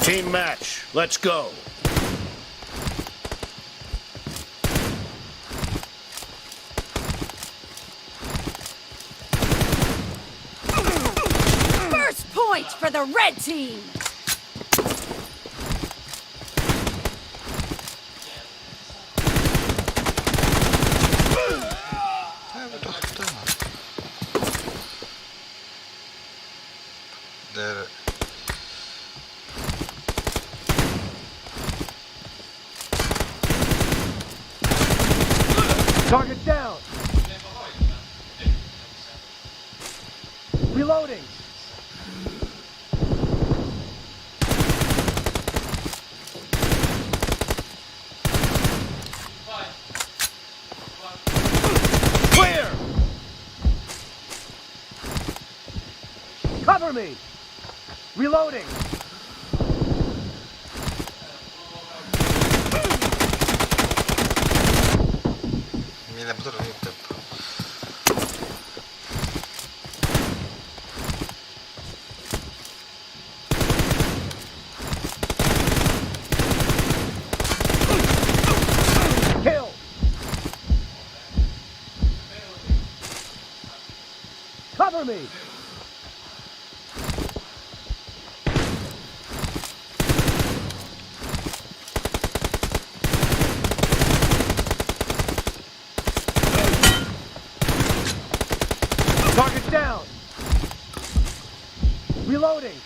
Team match. Let's go. First point for the red team. There. Target down. Reloading. Clear. Cover me. Reloading. Mira, betul itu. Kill. Cover me. Target down. Reloading.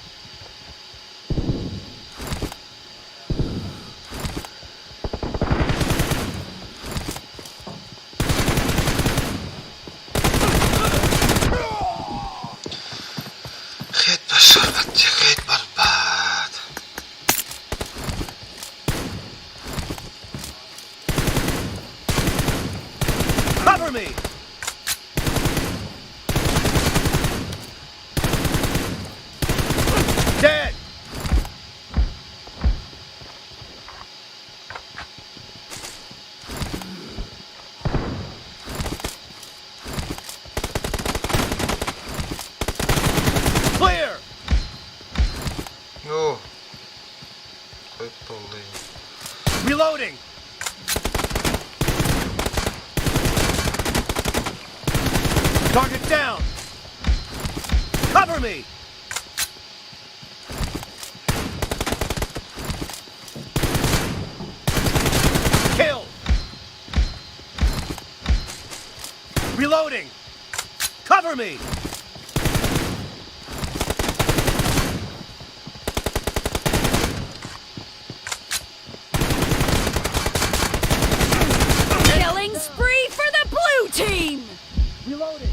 Reloading! Target down! Cover me! Kill! Reloading! Cover me! Killing spree for the blue team! Reloading!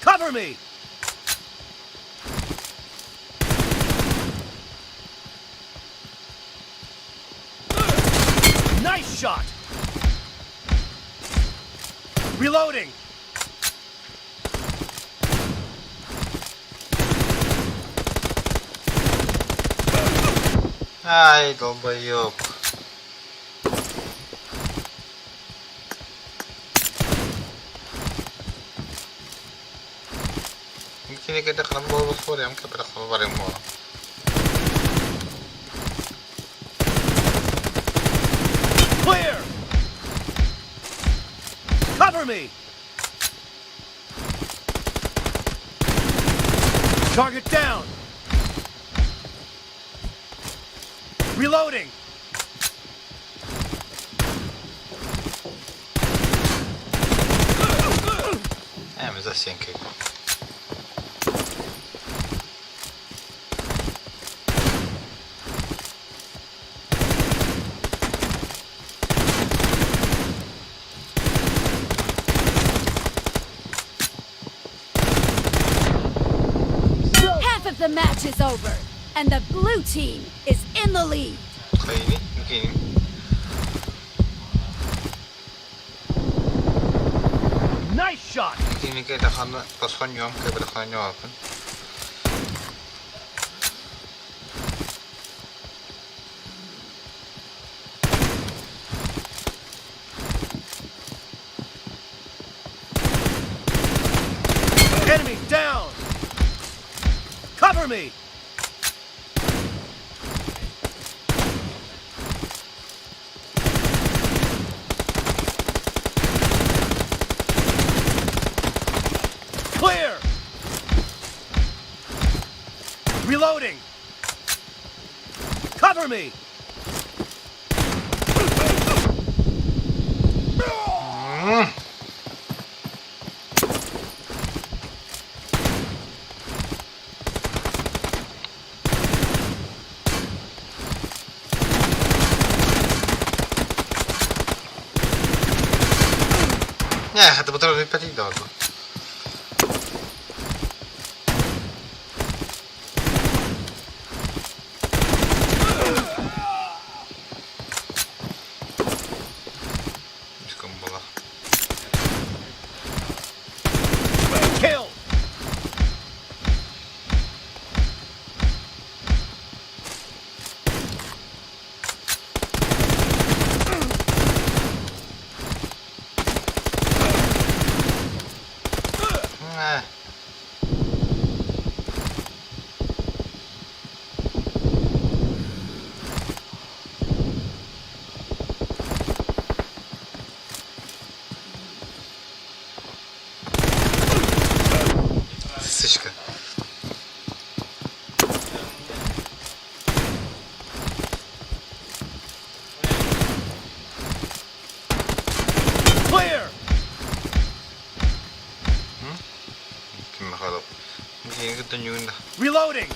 Cover me! Nice shot! Reloading! Ай, долбоёб. Hindi kita kan bawa for yang kita kan bareng mo. Clear! Cover me! Target down! Reloading! Mas assim que Half of the match is over, and the blue team is in the lead. kayak ini begini. Nice shot! Ini kita kan pas konyom kayak berkonyol kan. Enemy down! Cover me! Clear! Reloading! Cover me! Nie, to bo to wypadli dogo. Skąbola. Kill! Сычка. Clear! Kim bakalım. Hindi ko yun na. Reloading!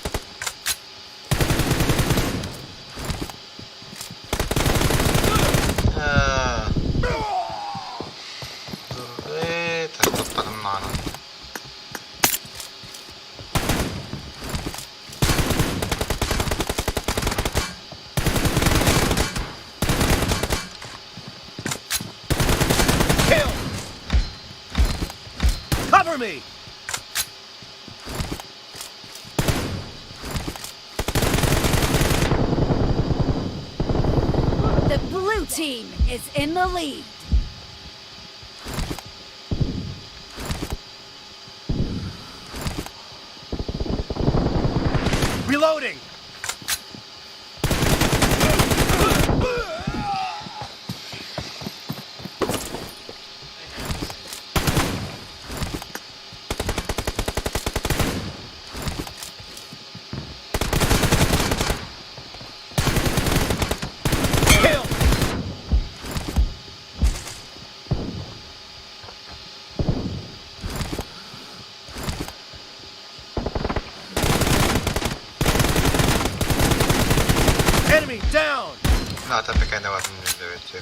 Tapos pa naman. team is in the lead. Reloading! Kill! Enemy down! No, TPK nieładnie nie dowiecie.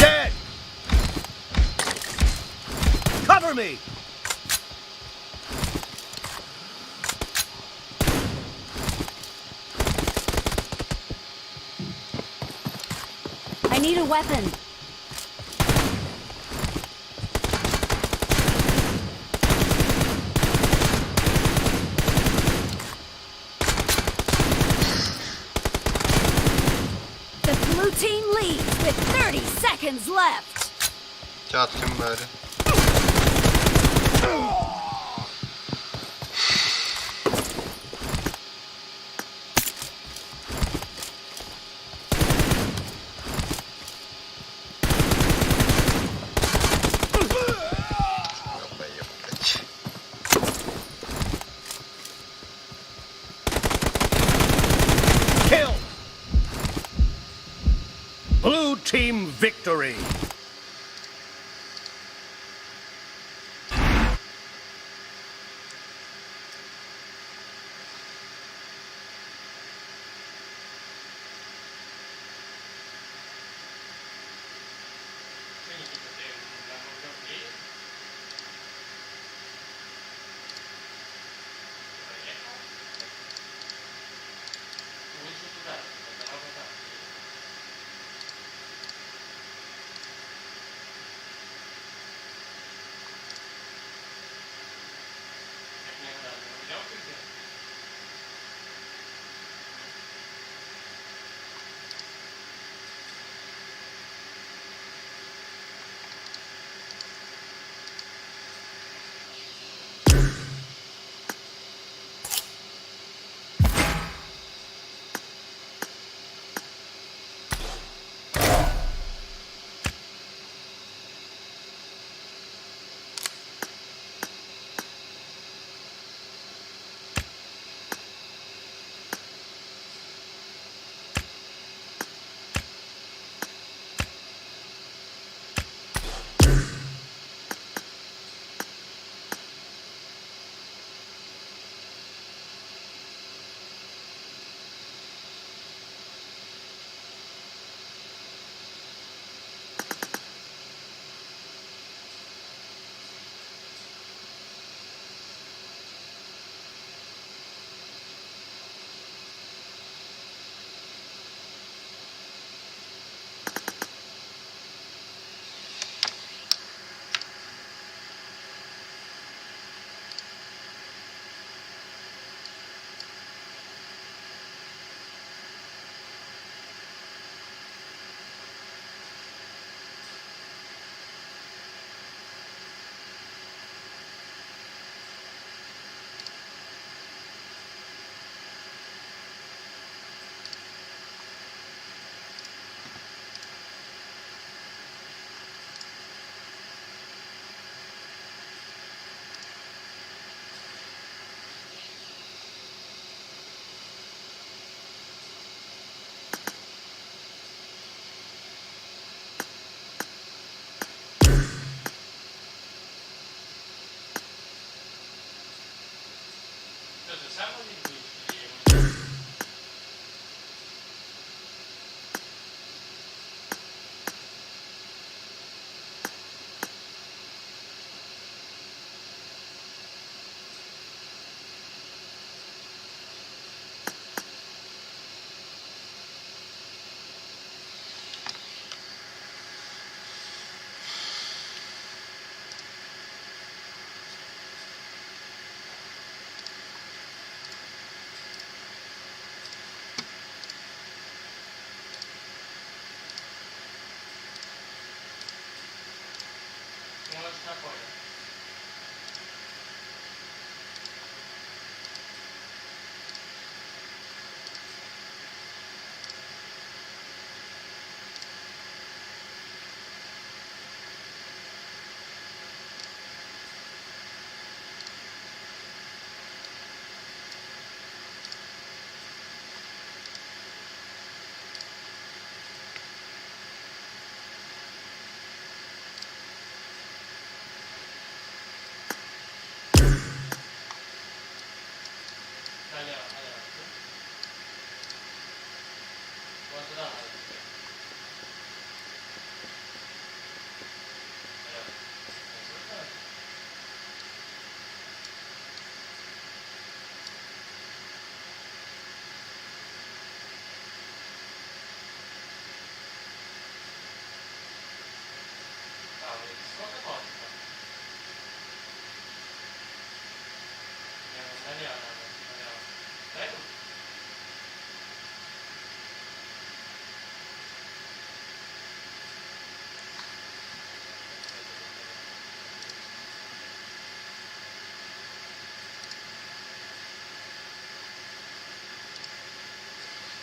Dead! Cover me! I need a weapon. The blue team leads with 30 seconds left. Ciotkiem Mary. Dobra, jebać. Kill! Blue team victory!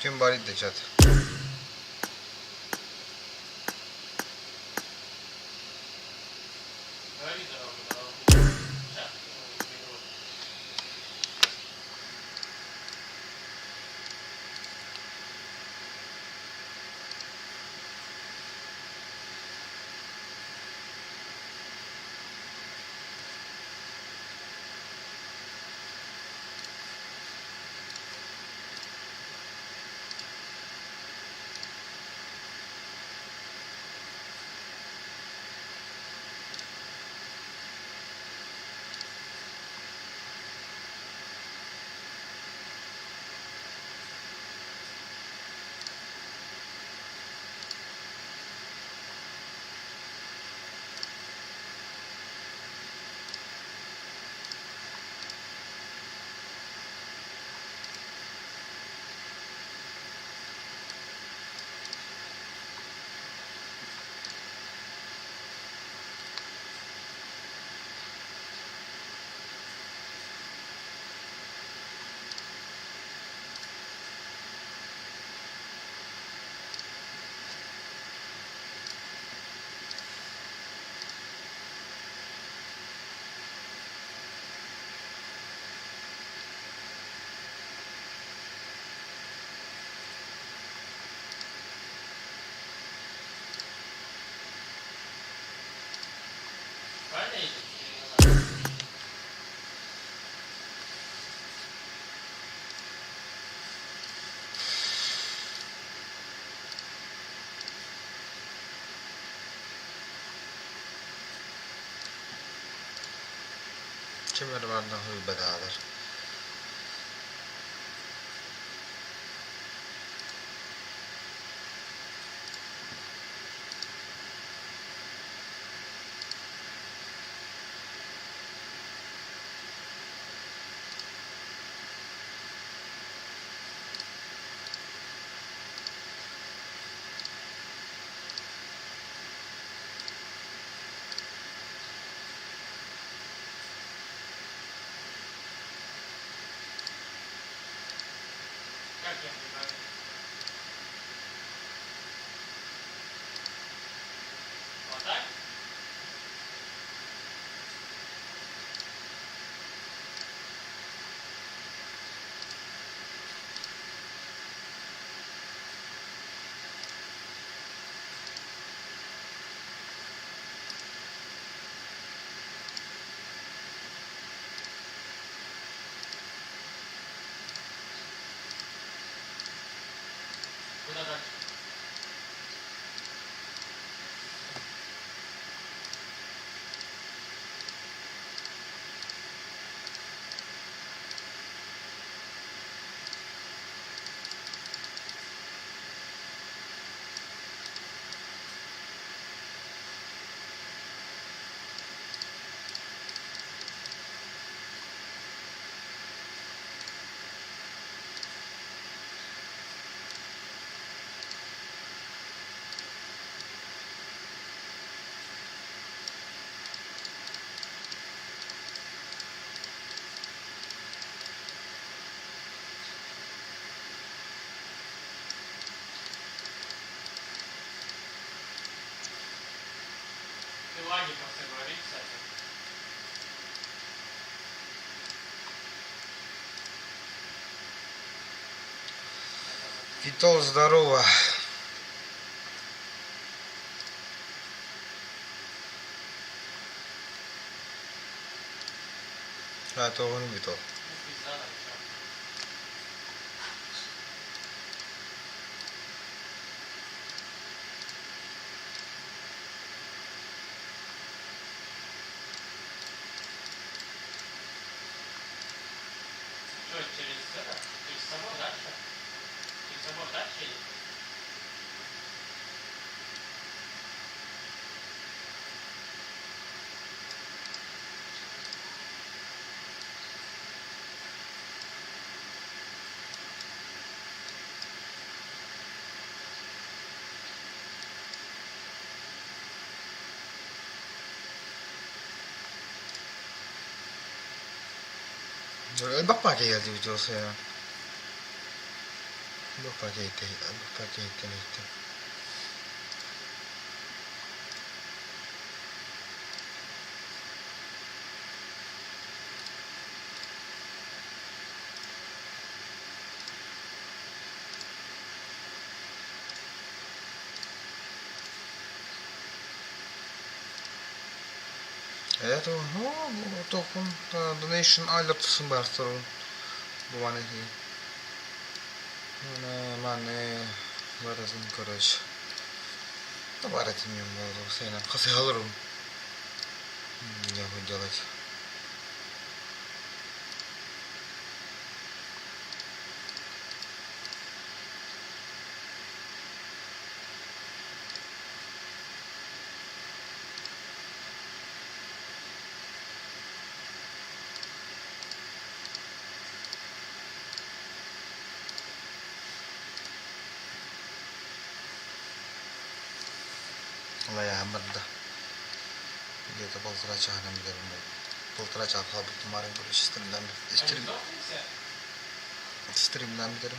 Чем болит да чат? Çimer var da huy beraber. Витол, здорово. А, это он Витол. Bapak ya di ujung saya. Bapak itu. Это, ну, только donation alert'ısın bastırın. Bu bana ki. Mane varasın karış. Var etmiyorum bu sene. Kası alırım. Ya bu делать. Allah ya hamad dah. Где-то 1,5 часа, наверное. 1,5 часа хабит кemarin böyle stream'den bilirim.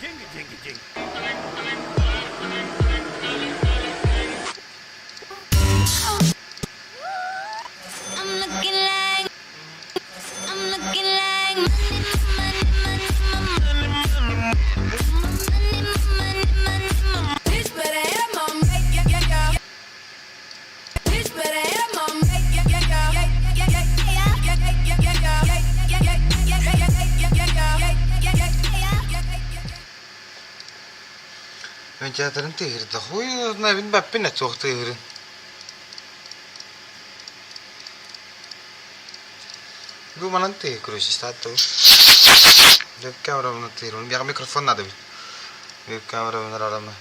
Dingy, dingy, ding. Önce adırın tehirdi. Huy, ne bileyim, ne çok tehirin. Bu bana tehir kuruş işte hatta. Web kamera bana tehir. Bir mikrofon nada bir. Web kamera bana arama.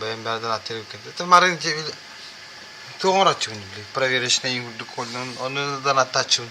Ben berden atırım ki. Temarin cebil. Tuğun açın bile. Проверишь на игру доколен. Onu da natachun.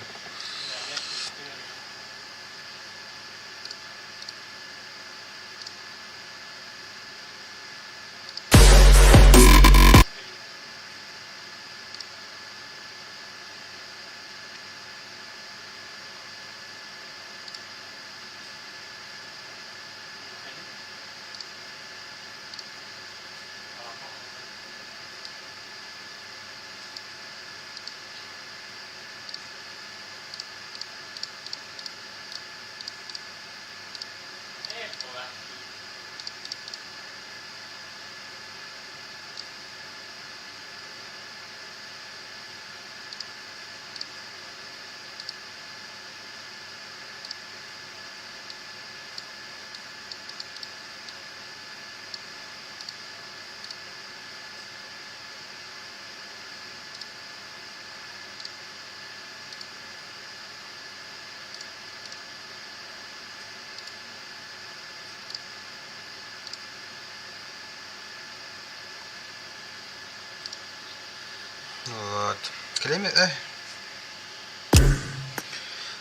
Вот. Климат,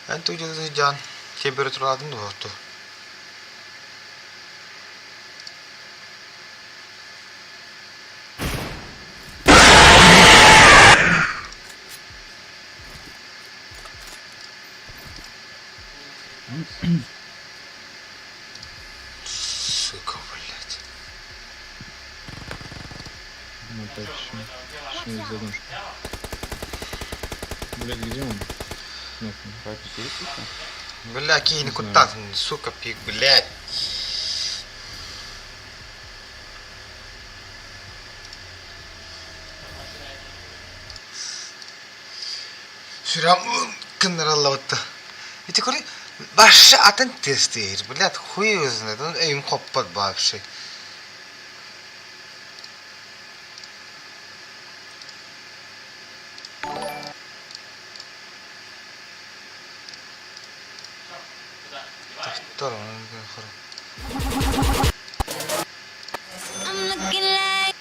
это удивительный джан. Температура один вот. Сука, блядь. Ну так, что из задумки? Блядь, где он? Нахуй. Бля, кинь куда, сука, пик, блядь. Шурам кыныраллабытты. Ити кори башы атын тестейр, блядь, хуй его знает, он им хоппат вообще. Тахтар, он хорошо. I'm looking like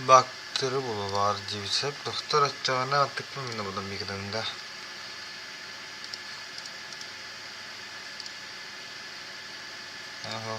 Baktırı bulu var civse. Doktor açacağına attık mı mı bunun bir gidimde? Aha.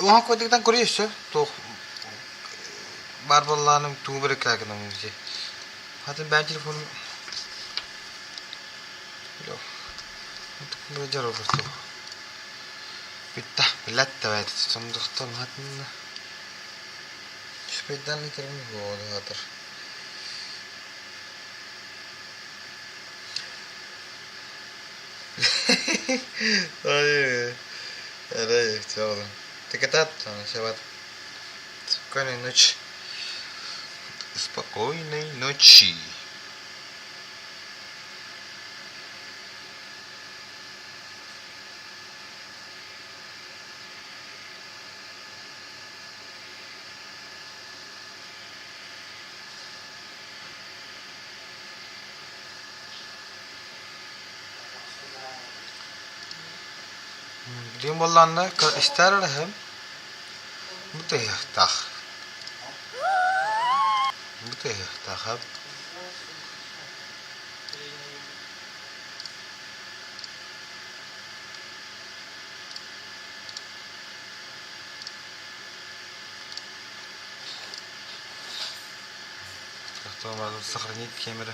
वहाँ कोई दिक्कत करिए sir तो बार बार लाने तू बड़े क्या करना मुझे हाथ में बैटरी फोन लो तो मुझे जरूर बस्तो पिता पिलाता है तो समझो हाथ में स्पेशल नहीं करेंगे वो हाथ अरे अरे चलो Тикетата, начала. Спокойной ночи. Спокойной ночи. Дим болланна истер hem متهتخ متهتخ Надо сохранить камеры.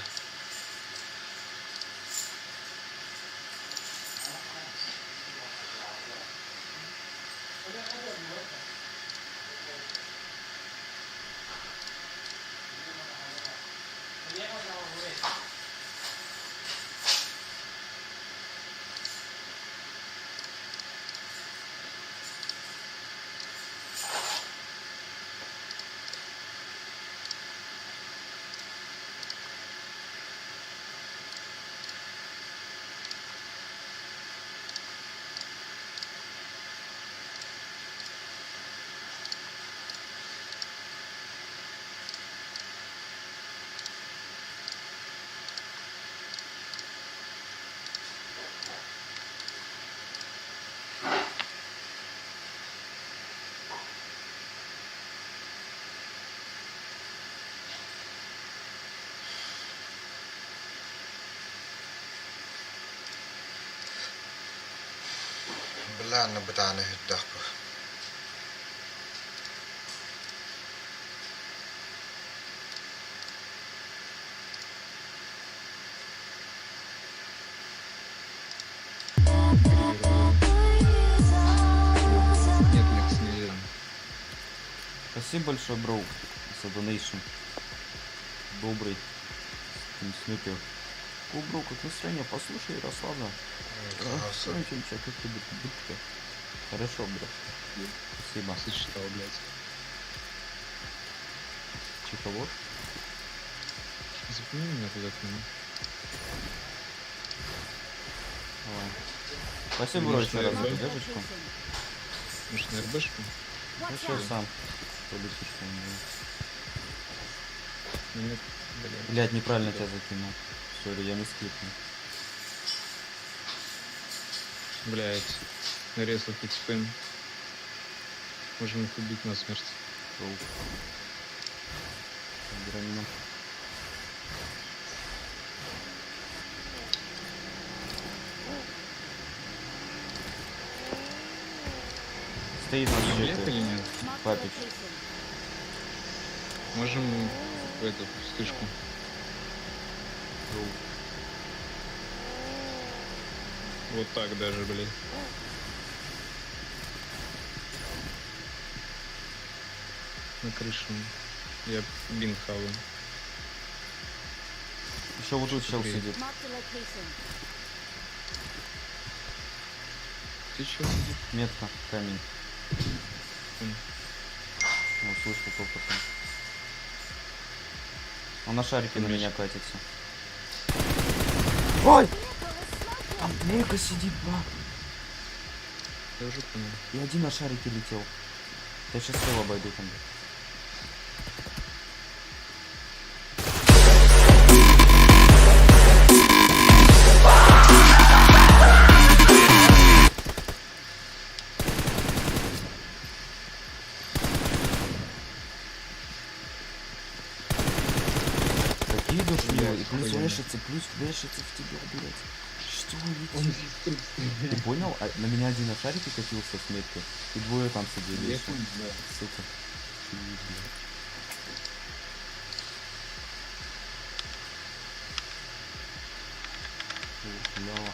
لأنه بتاعنا الدخبة. Нет, Лекс, не верно. Спасибо большое, бро, за донейшн. Добрый. Снюпер. О, бро, как настроение? Послушай, Ярославна. Что у тебя, как ты будто? Хорошо, бро. Спасибо. Сочетал, блядь. Чехолок? Запомни меня куда-то. Давай. Спасибо, бро, еще раз за поддержку. Может, на РБшку? Ну что, сам полетишь по нему. Нет, блядь. Блядь, неправильно тебя закинул. Сори, я не скипну. Блядь. Нарезал хоть спэм. Можем их убить насмерть. Гранина. Стоит на Лет или щеке. нет? Папич. Можем в эту вспышку. Вот так даже, блядь. На крышу. Я бинт хаваю. Еще вот тут чел Привет. сидит. Ты чё сидит? Метка, камень. М. Ну, слышал топотом. Он на шарике на меня катится. Ой! Там двойка сидит, ба. Я уже понял. И один на шарике летел. Я сейчас его обойду там. Какие душнилы? И плюс флешится в тебя, блядь. Что вы Ты понял? А на меня один на шарике катился с меткой, и двое там сидели. Я еще. понял, да. Сука. Чё, блядь. Ох, лява.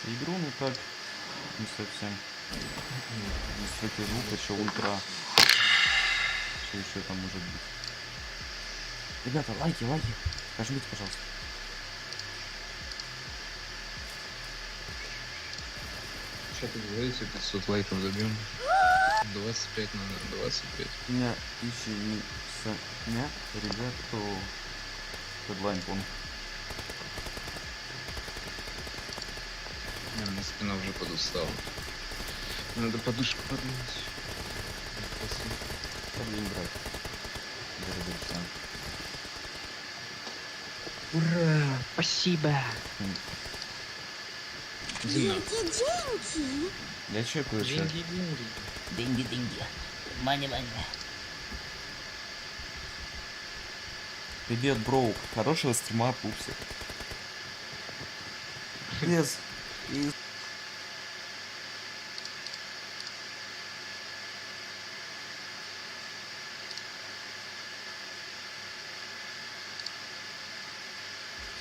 Игру, ну так, не совсем. Высокий звук, еще ультра. Что еще там может быть? Ребята, лайки, нажмите, пожалуйста. Что ты говорите, 500 лайков забьем. 25 надо, 25. У меня еще не с меня, ребят, кто хедлайн помнит. У меня спина уже подустала. Надо подушку подвинуть. Спасибо. Подвинь, брат. Дорогой. Ура! Спасибо! Я чекаю сейчас. Деньги. Мани. Привет, броук. Хорошего стрима, пупсик. Без.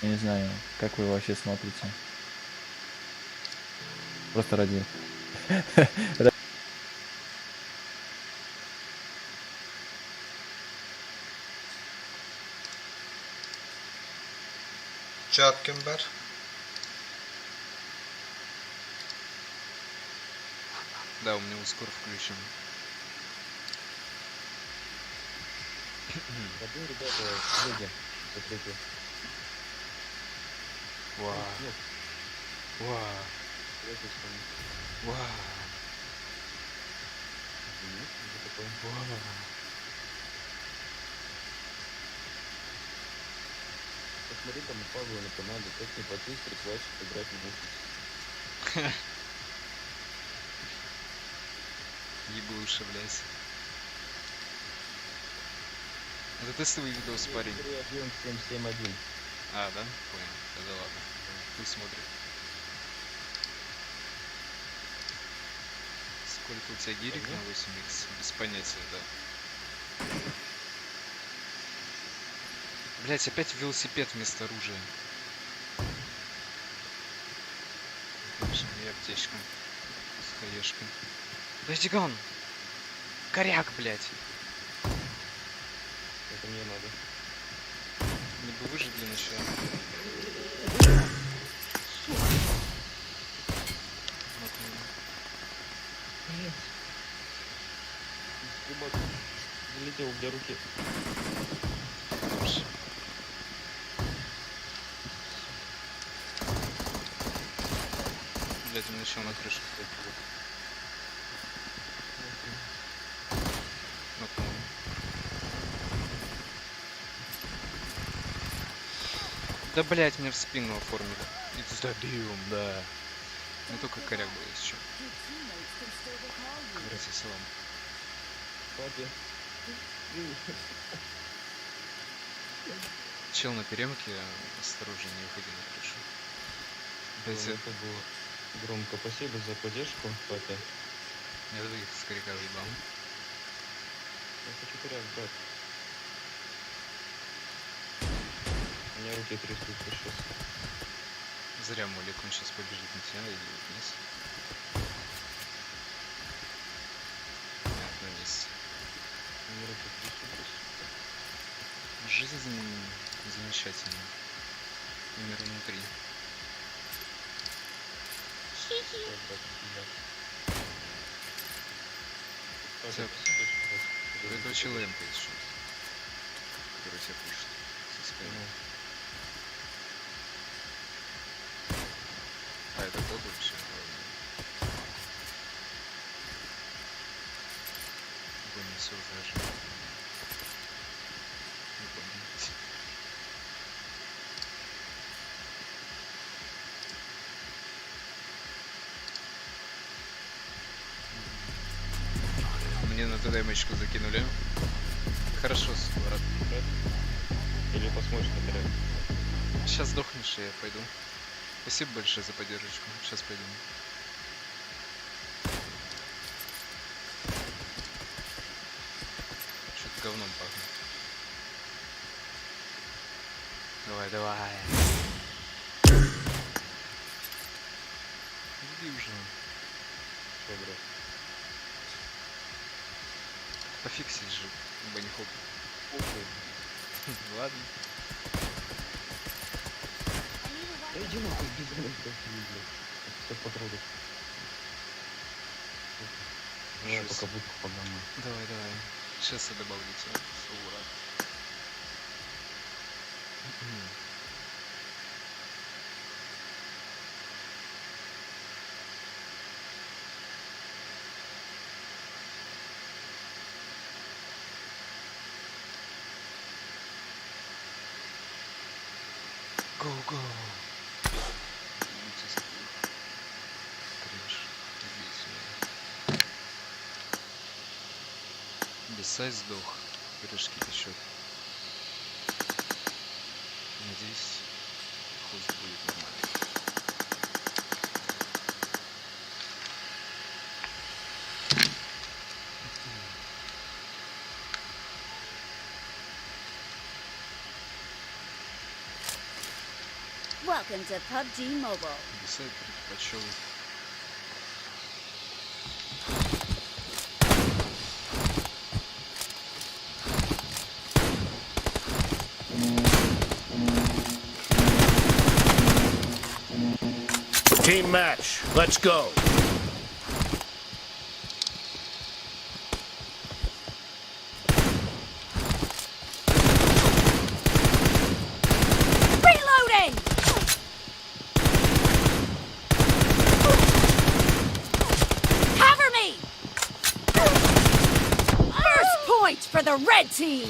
Я не знаю, как вы вообще смотрите. Просто ради... Чат Кембер. Да, у меня ускор включен. Воды, ребята, люди, закрытие. Вау. Вау. Вау. Посмотри там у Павла на канале, как не потесть, прикладчик играть не может. Еблуша, блядь. Это тестовый видос, парень. 771. А, да? Понял. Да ладно. Пусть смотрит. Сколько у тебя гирек на 8х? Без понятия, да. Блять, опять велосипед вместо оружия. Конечно, и аптечка. С хаешкой. Подожди, гон! Коряк, блять! Это мне надо. Не бы выжить для начала. Кубок залетел для руки. Блять, он начал на крышу. Да блять, меня в спину оформили. It's the doom, да. Не только коряк был, если что. Братья, салам. Папе. Чел на перемке, осторожно, не уходи на крышу. Блять, Это было громко. Спасибо за поддержку, папе. я двоих с коряка въебал. Я хочу коряк, брат. У меня руки трясутся сейчас. Зря Молик, он сейчас побежит на тебя или вниз. Нет, вниз. У меня руки трясутся. Жизнь замечательна. И мир внутри. У этого человека еще, который тебя пушит со спины. А это тот вообще, ладно. Вынесу даже. Не помню. Мне на ТДМочку закинули. Хорошо, брат. Или посмотришь на коряк. Сейчас сдохнешь, и я пойду. Спасибо большое за поддержку. Сейчас пойду. Что-то говном пахнет. Давай, давай. Иди уже. Что, брат? Пофиксить же, банихоп. Ладно. Да иди нахуй, без блядь. Все патронов. Я пока будку подам. Давай, давай. Сейчас я добавлю тебя. Ура. Go, go. Кринж. Бесай сдох. Пирожки течет. Надеюсь, хост будет нормально. Welcome to PUBG Mobile. Бесай предпочел. Team match. Let's go. Reloading! Cover me! First point for the red team!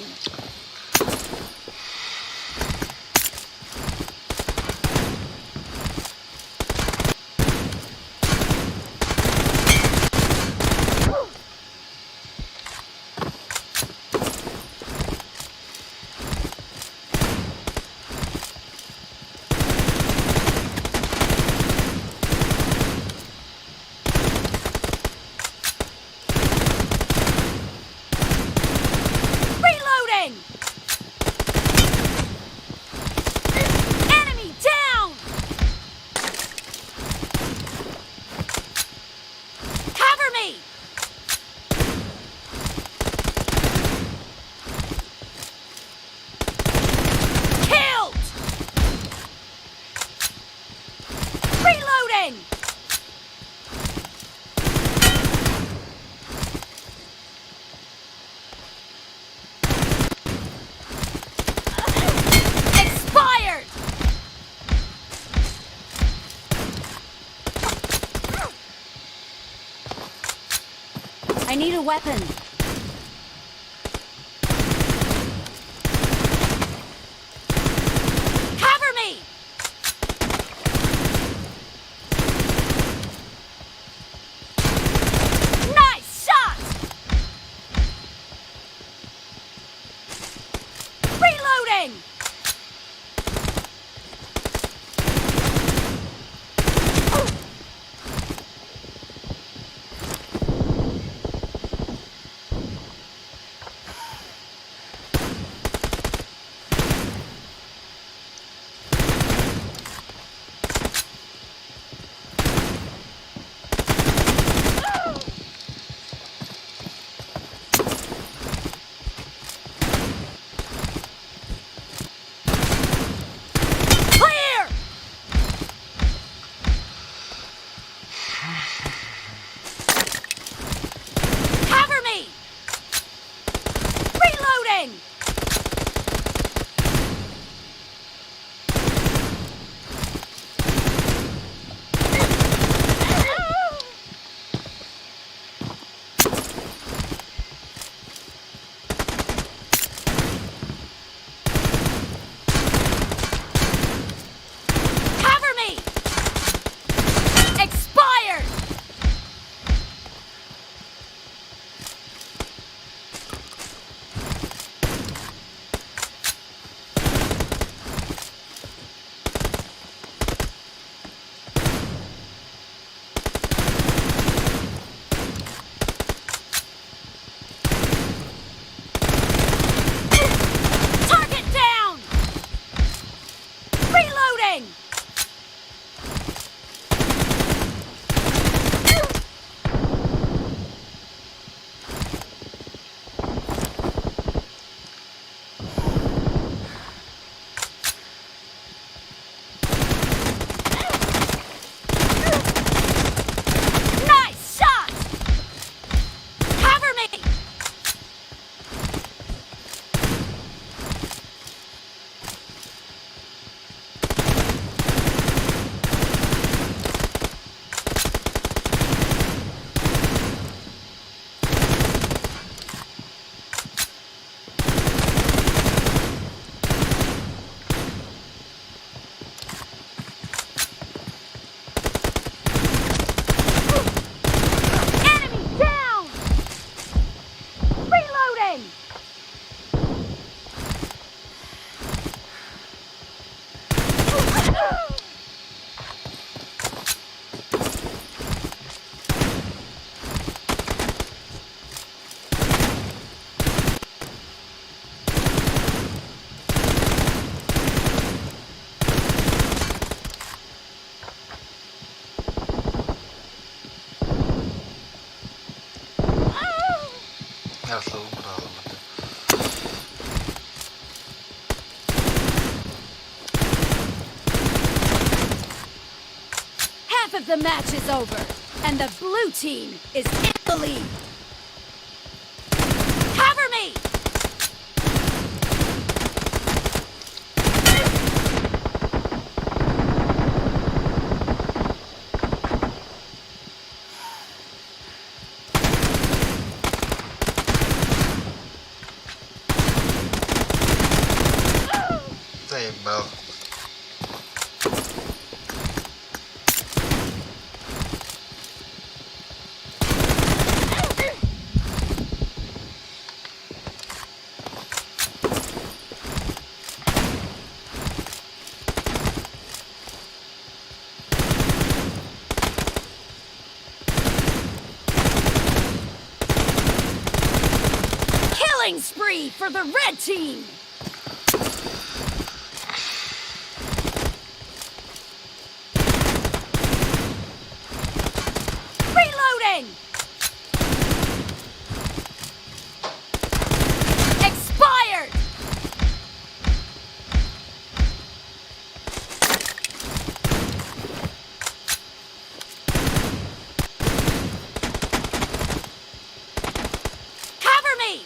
weapon. Cover me! Nice shot! Reloading! Clear! Cover me! Reloading! Cover me! Expired! Target down! Reloading! Nice shot! Cover me! Enemy down! Reloading! Я же убрал. Half of the match is over, and the blue team is in the lead. Cover me! Заебал. Killing spree for the red team! Reloading! Expired! Cover me!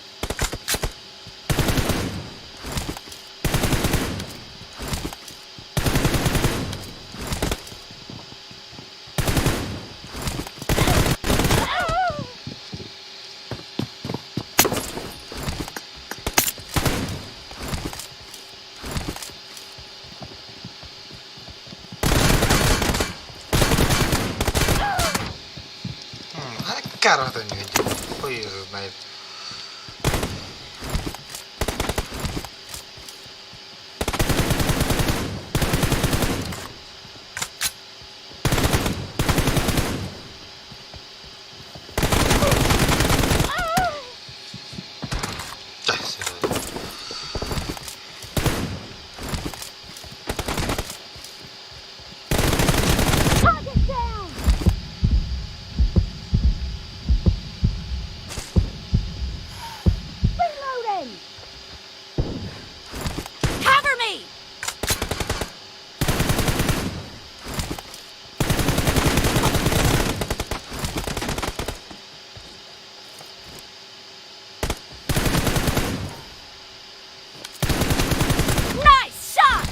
карта не видел. Хуй ее знает. Да, серьезно. Target down! Reloading! Cover me! Nice shot!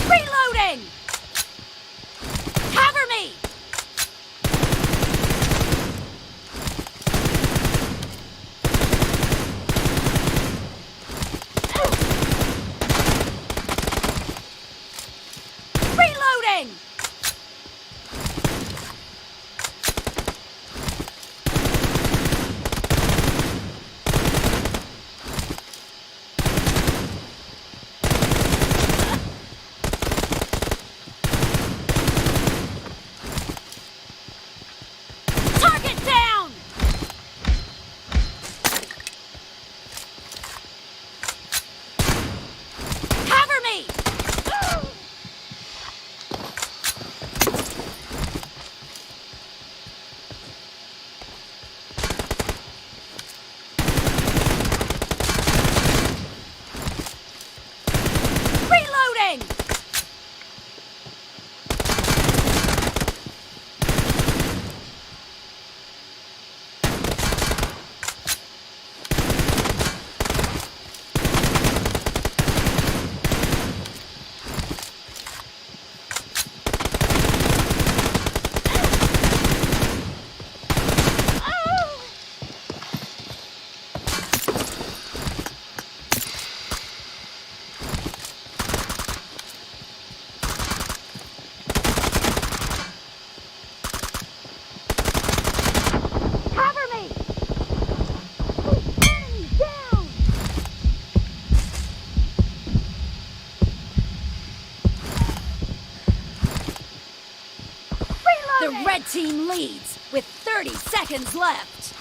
Reloading! Cover me! Reloading! Target down! Cover me! Reloading! Cover me! Enemy down! Reloading! The red team leads with 30 seconds left.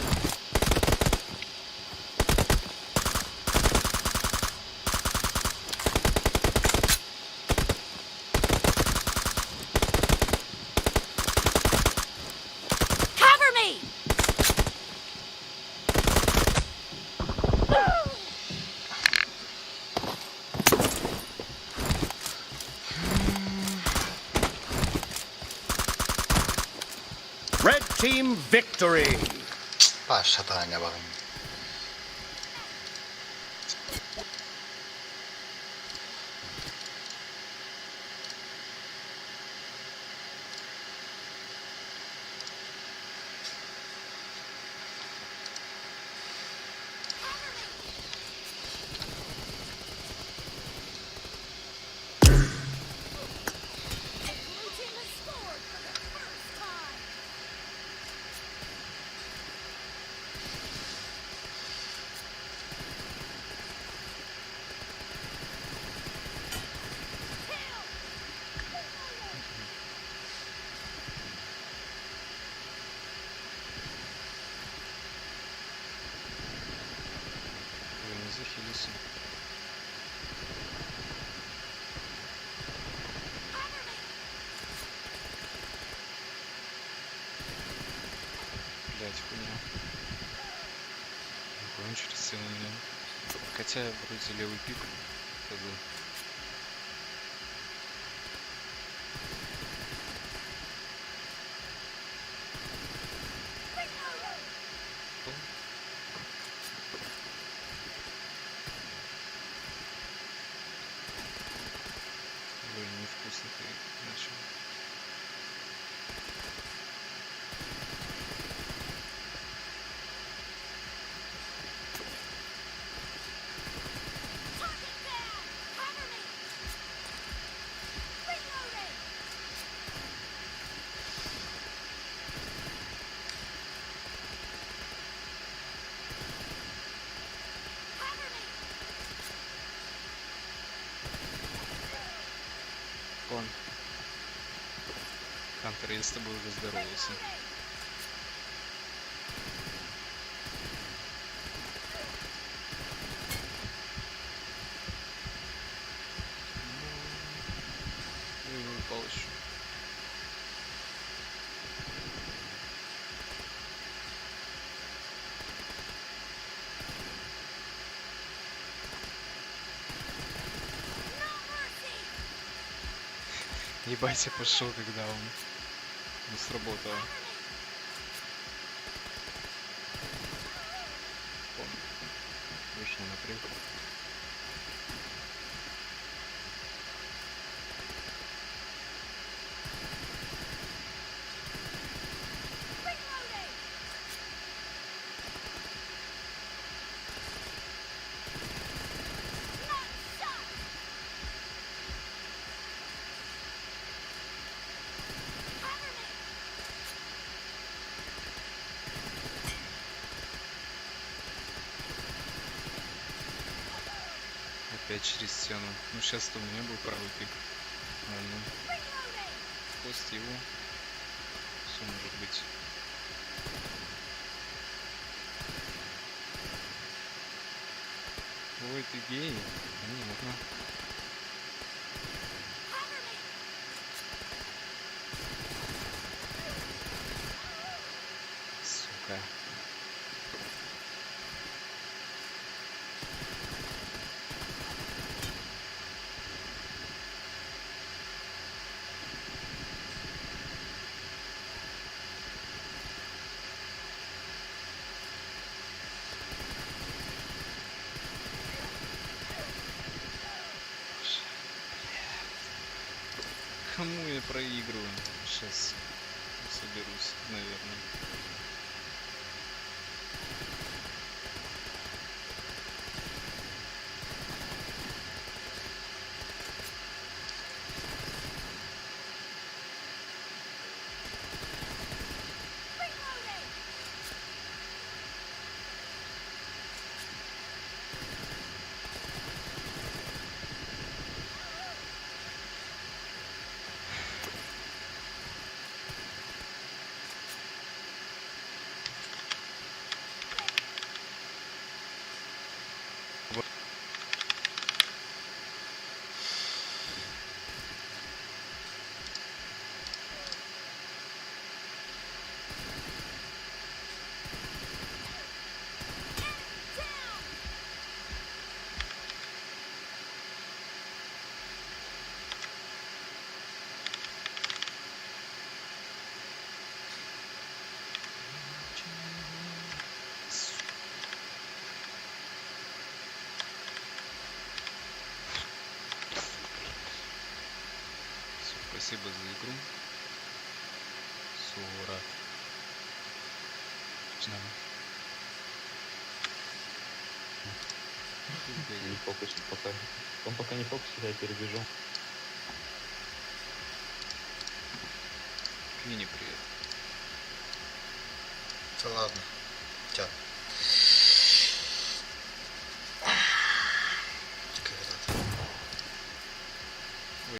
Cover me! Red team victory. Başladı anne bakın. Blue team has scored for the first time. Блять, хуйня. Гон через целый меня. Хотя вроде левый пик. Ходил. Блин, невкусно ты начал. Вон. Хантер, я с тобой уже здоровался. Ну, получше. Ебать, я пошел, когда он не сработало. Вышел на крышу. Опять через стену. Ну сейчас-то у меня был правый пик. Ладно. После его. Все может быть. Ой, ты гей? Понятно. Сука. Кому я проигрываю? Сейчас соберусь, наверное. Спасибо за игру. Сура. Не фокусит пока. Он пока не фокусит, я перебежу. Мини привет. Да ладно. Чат.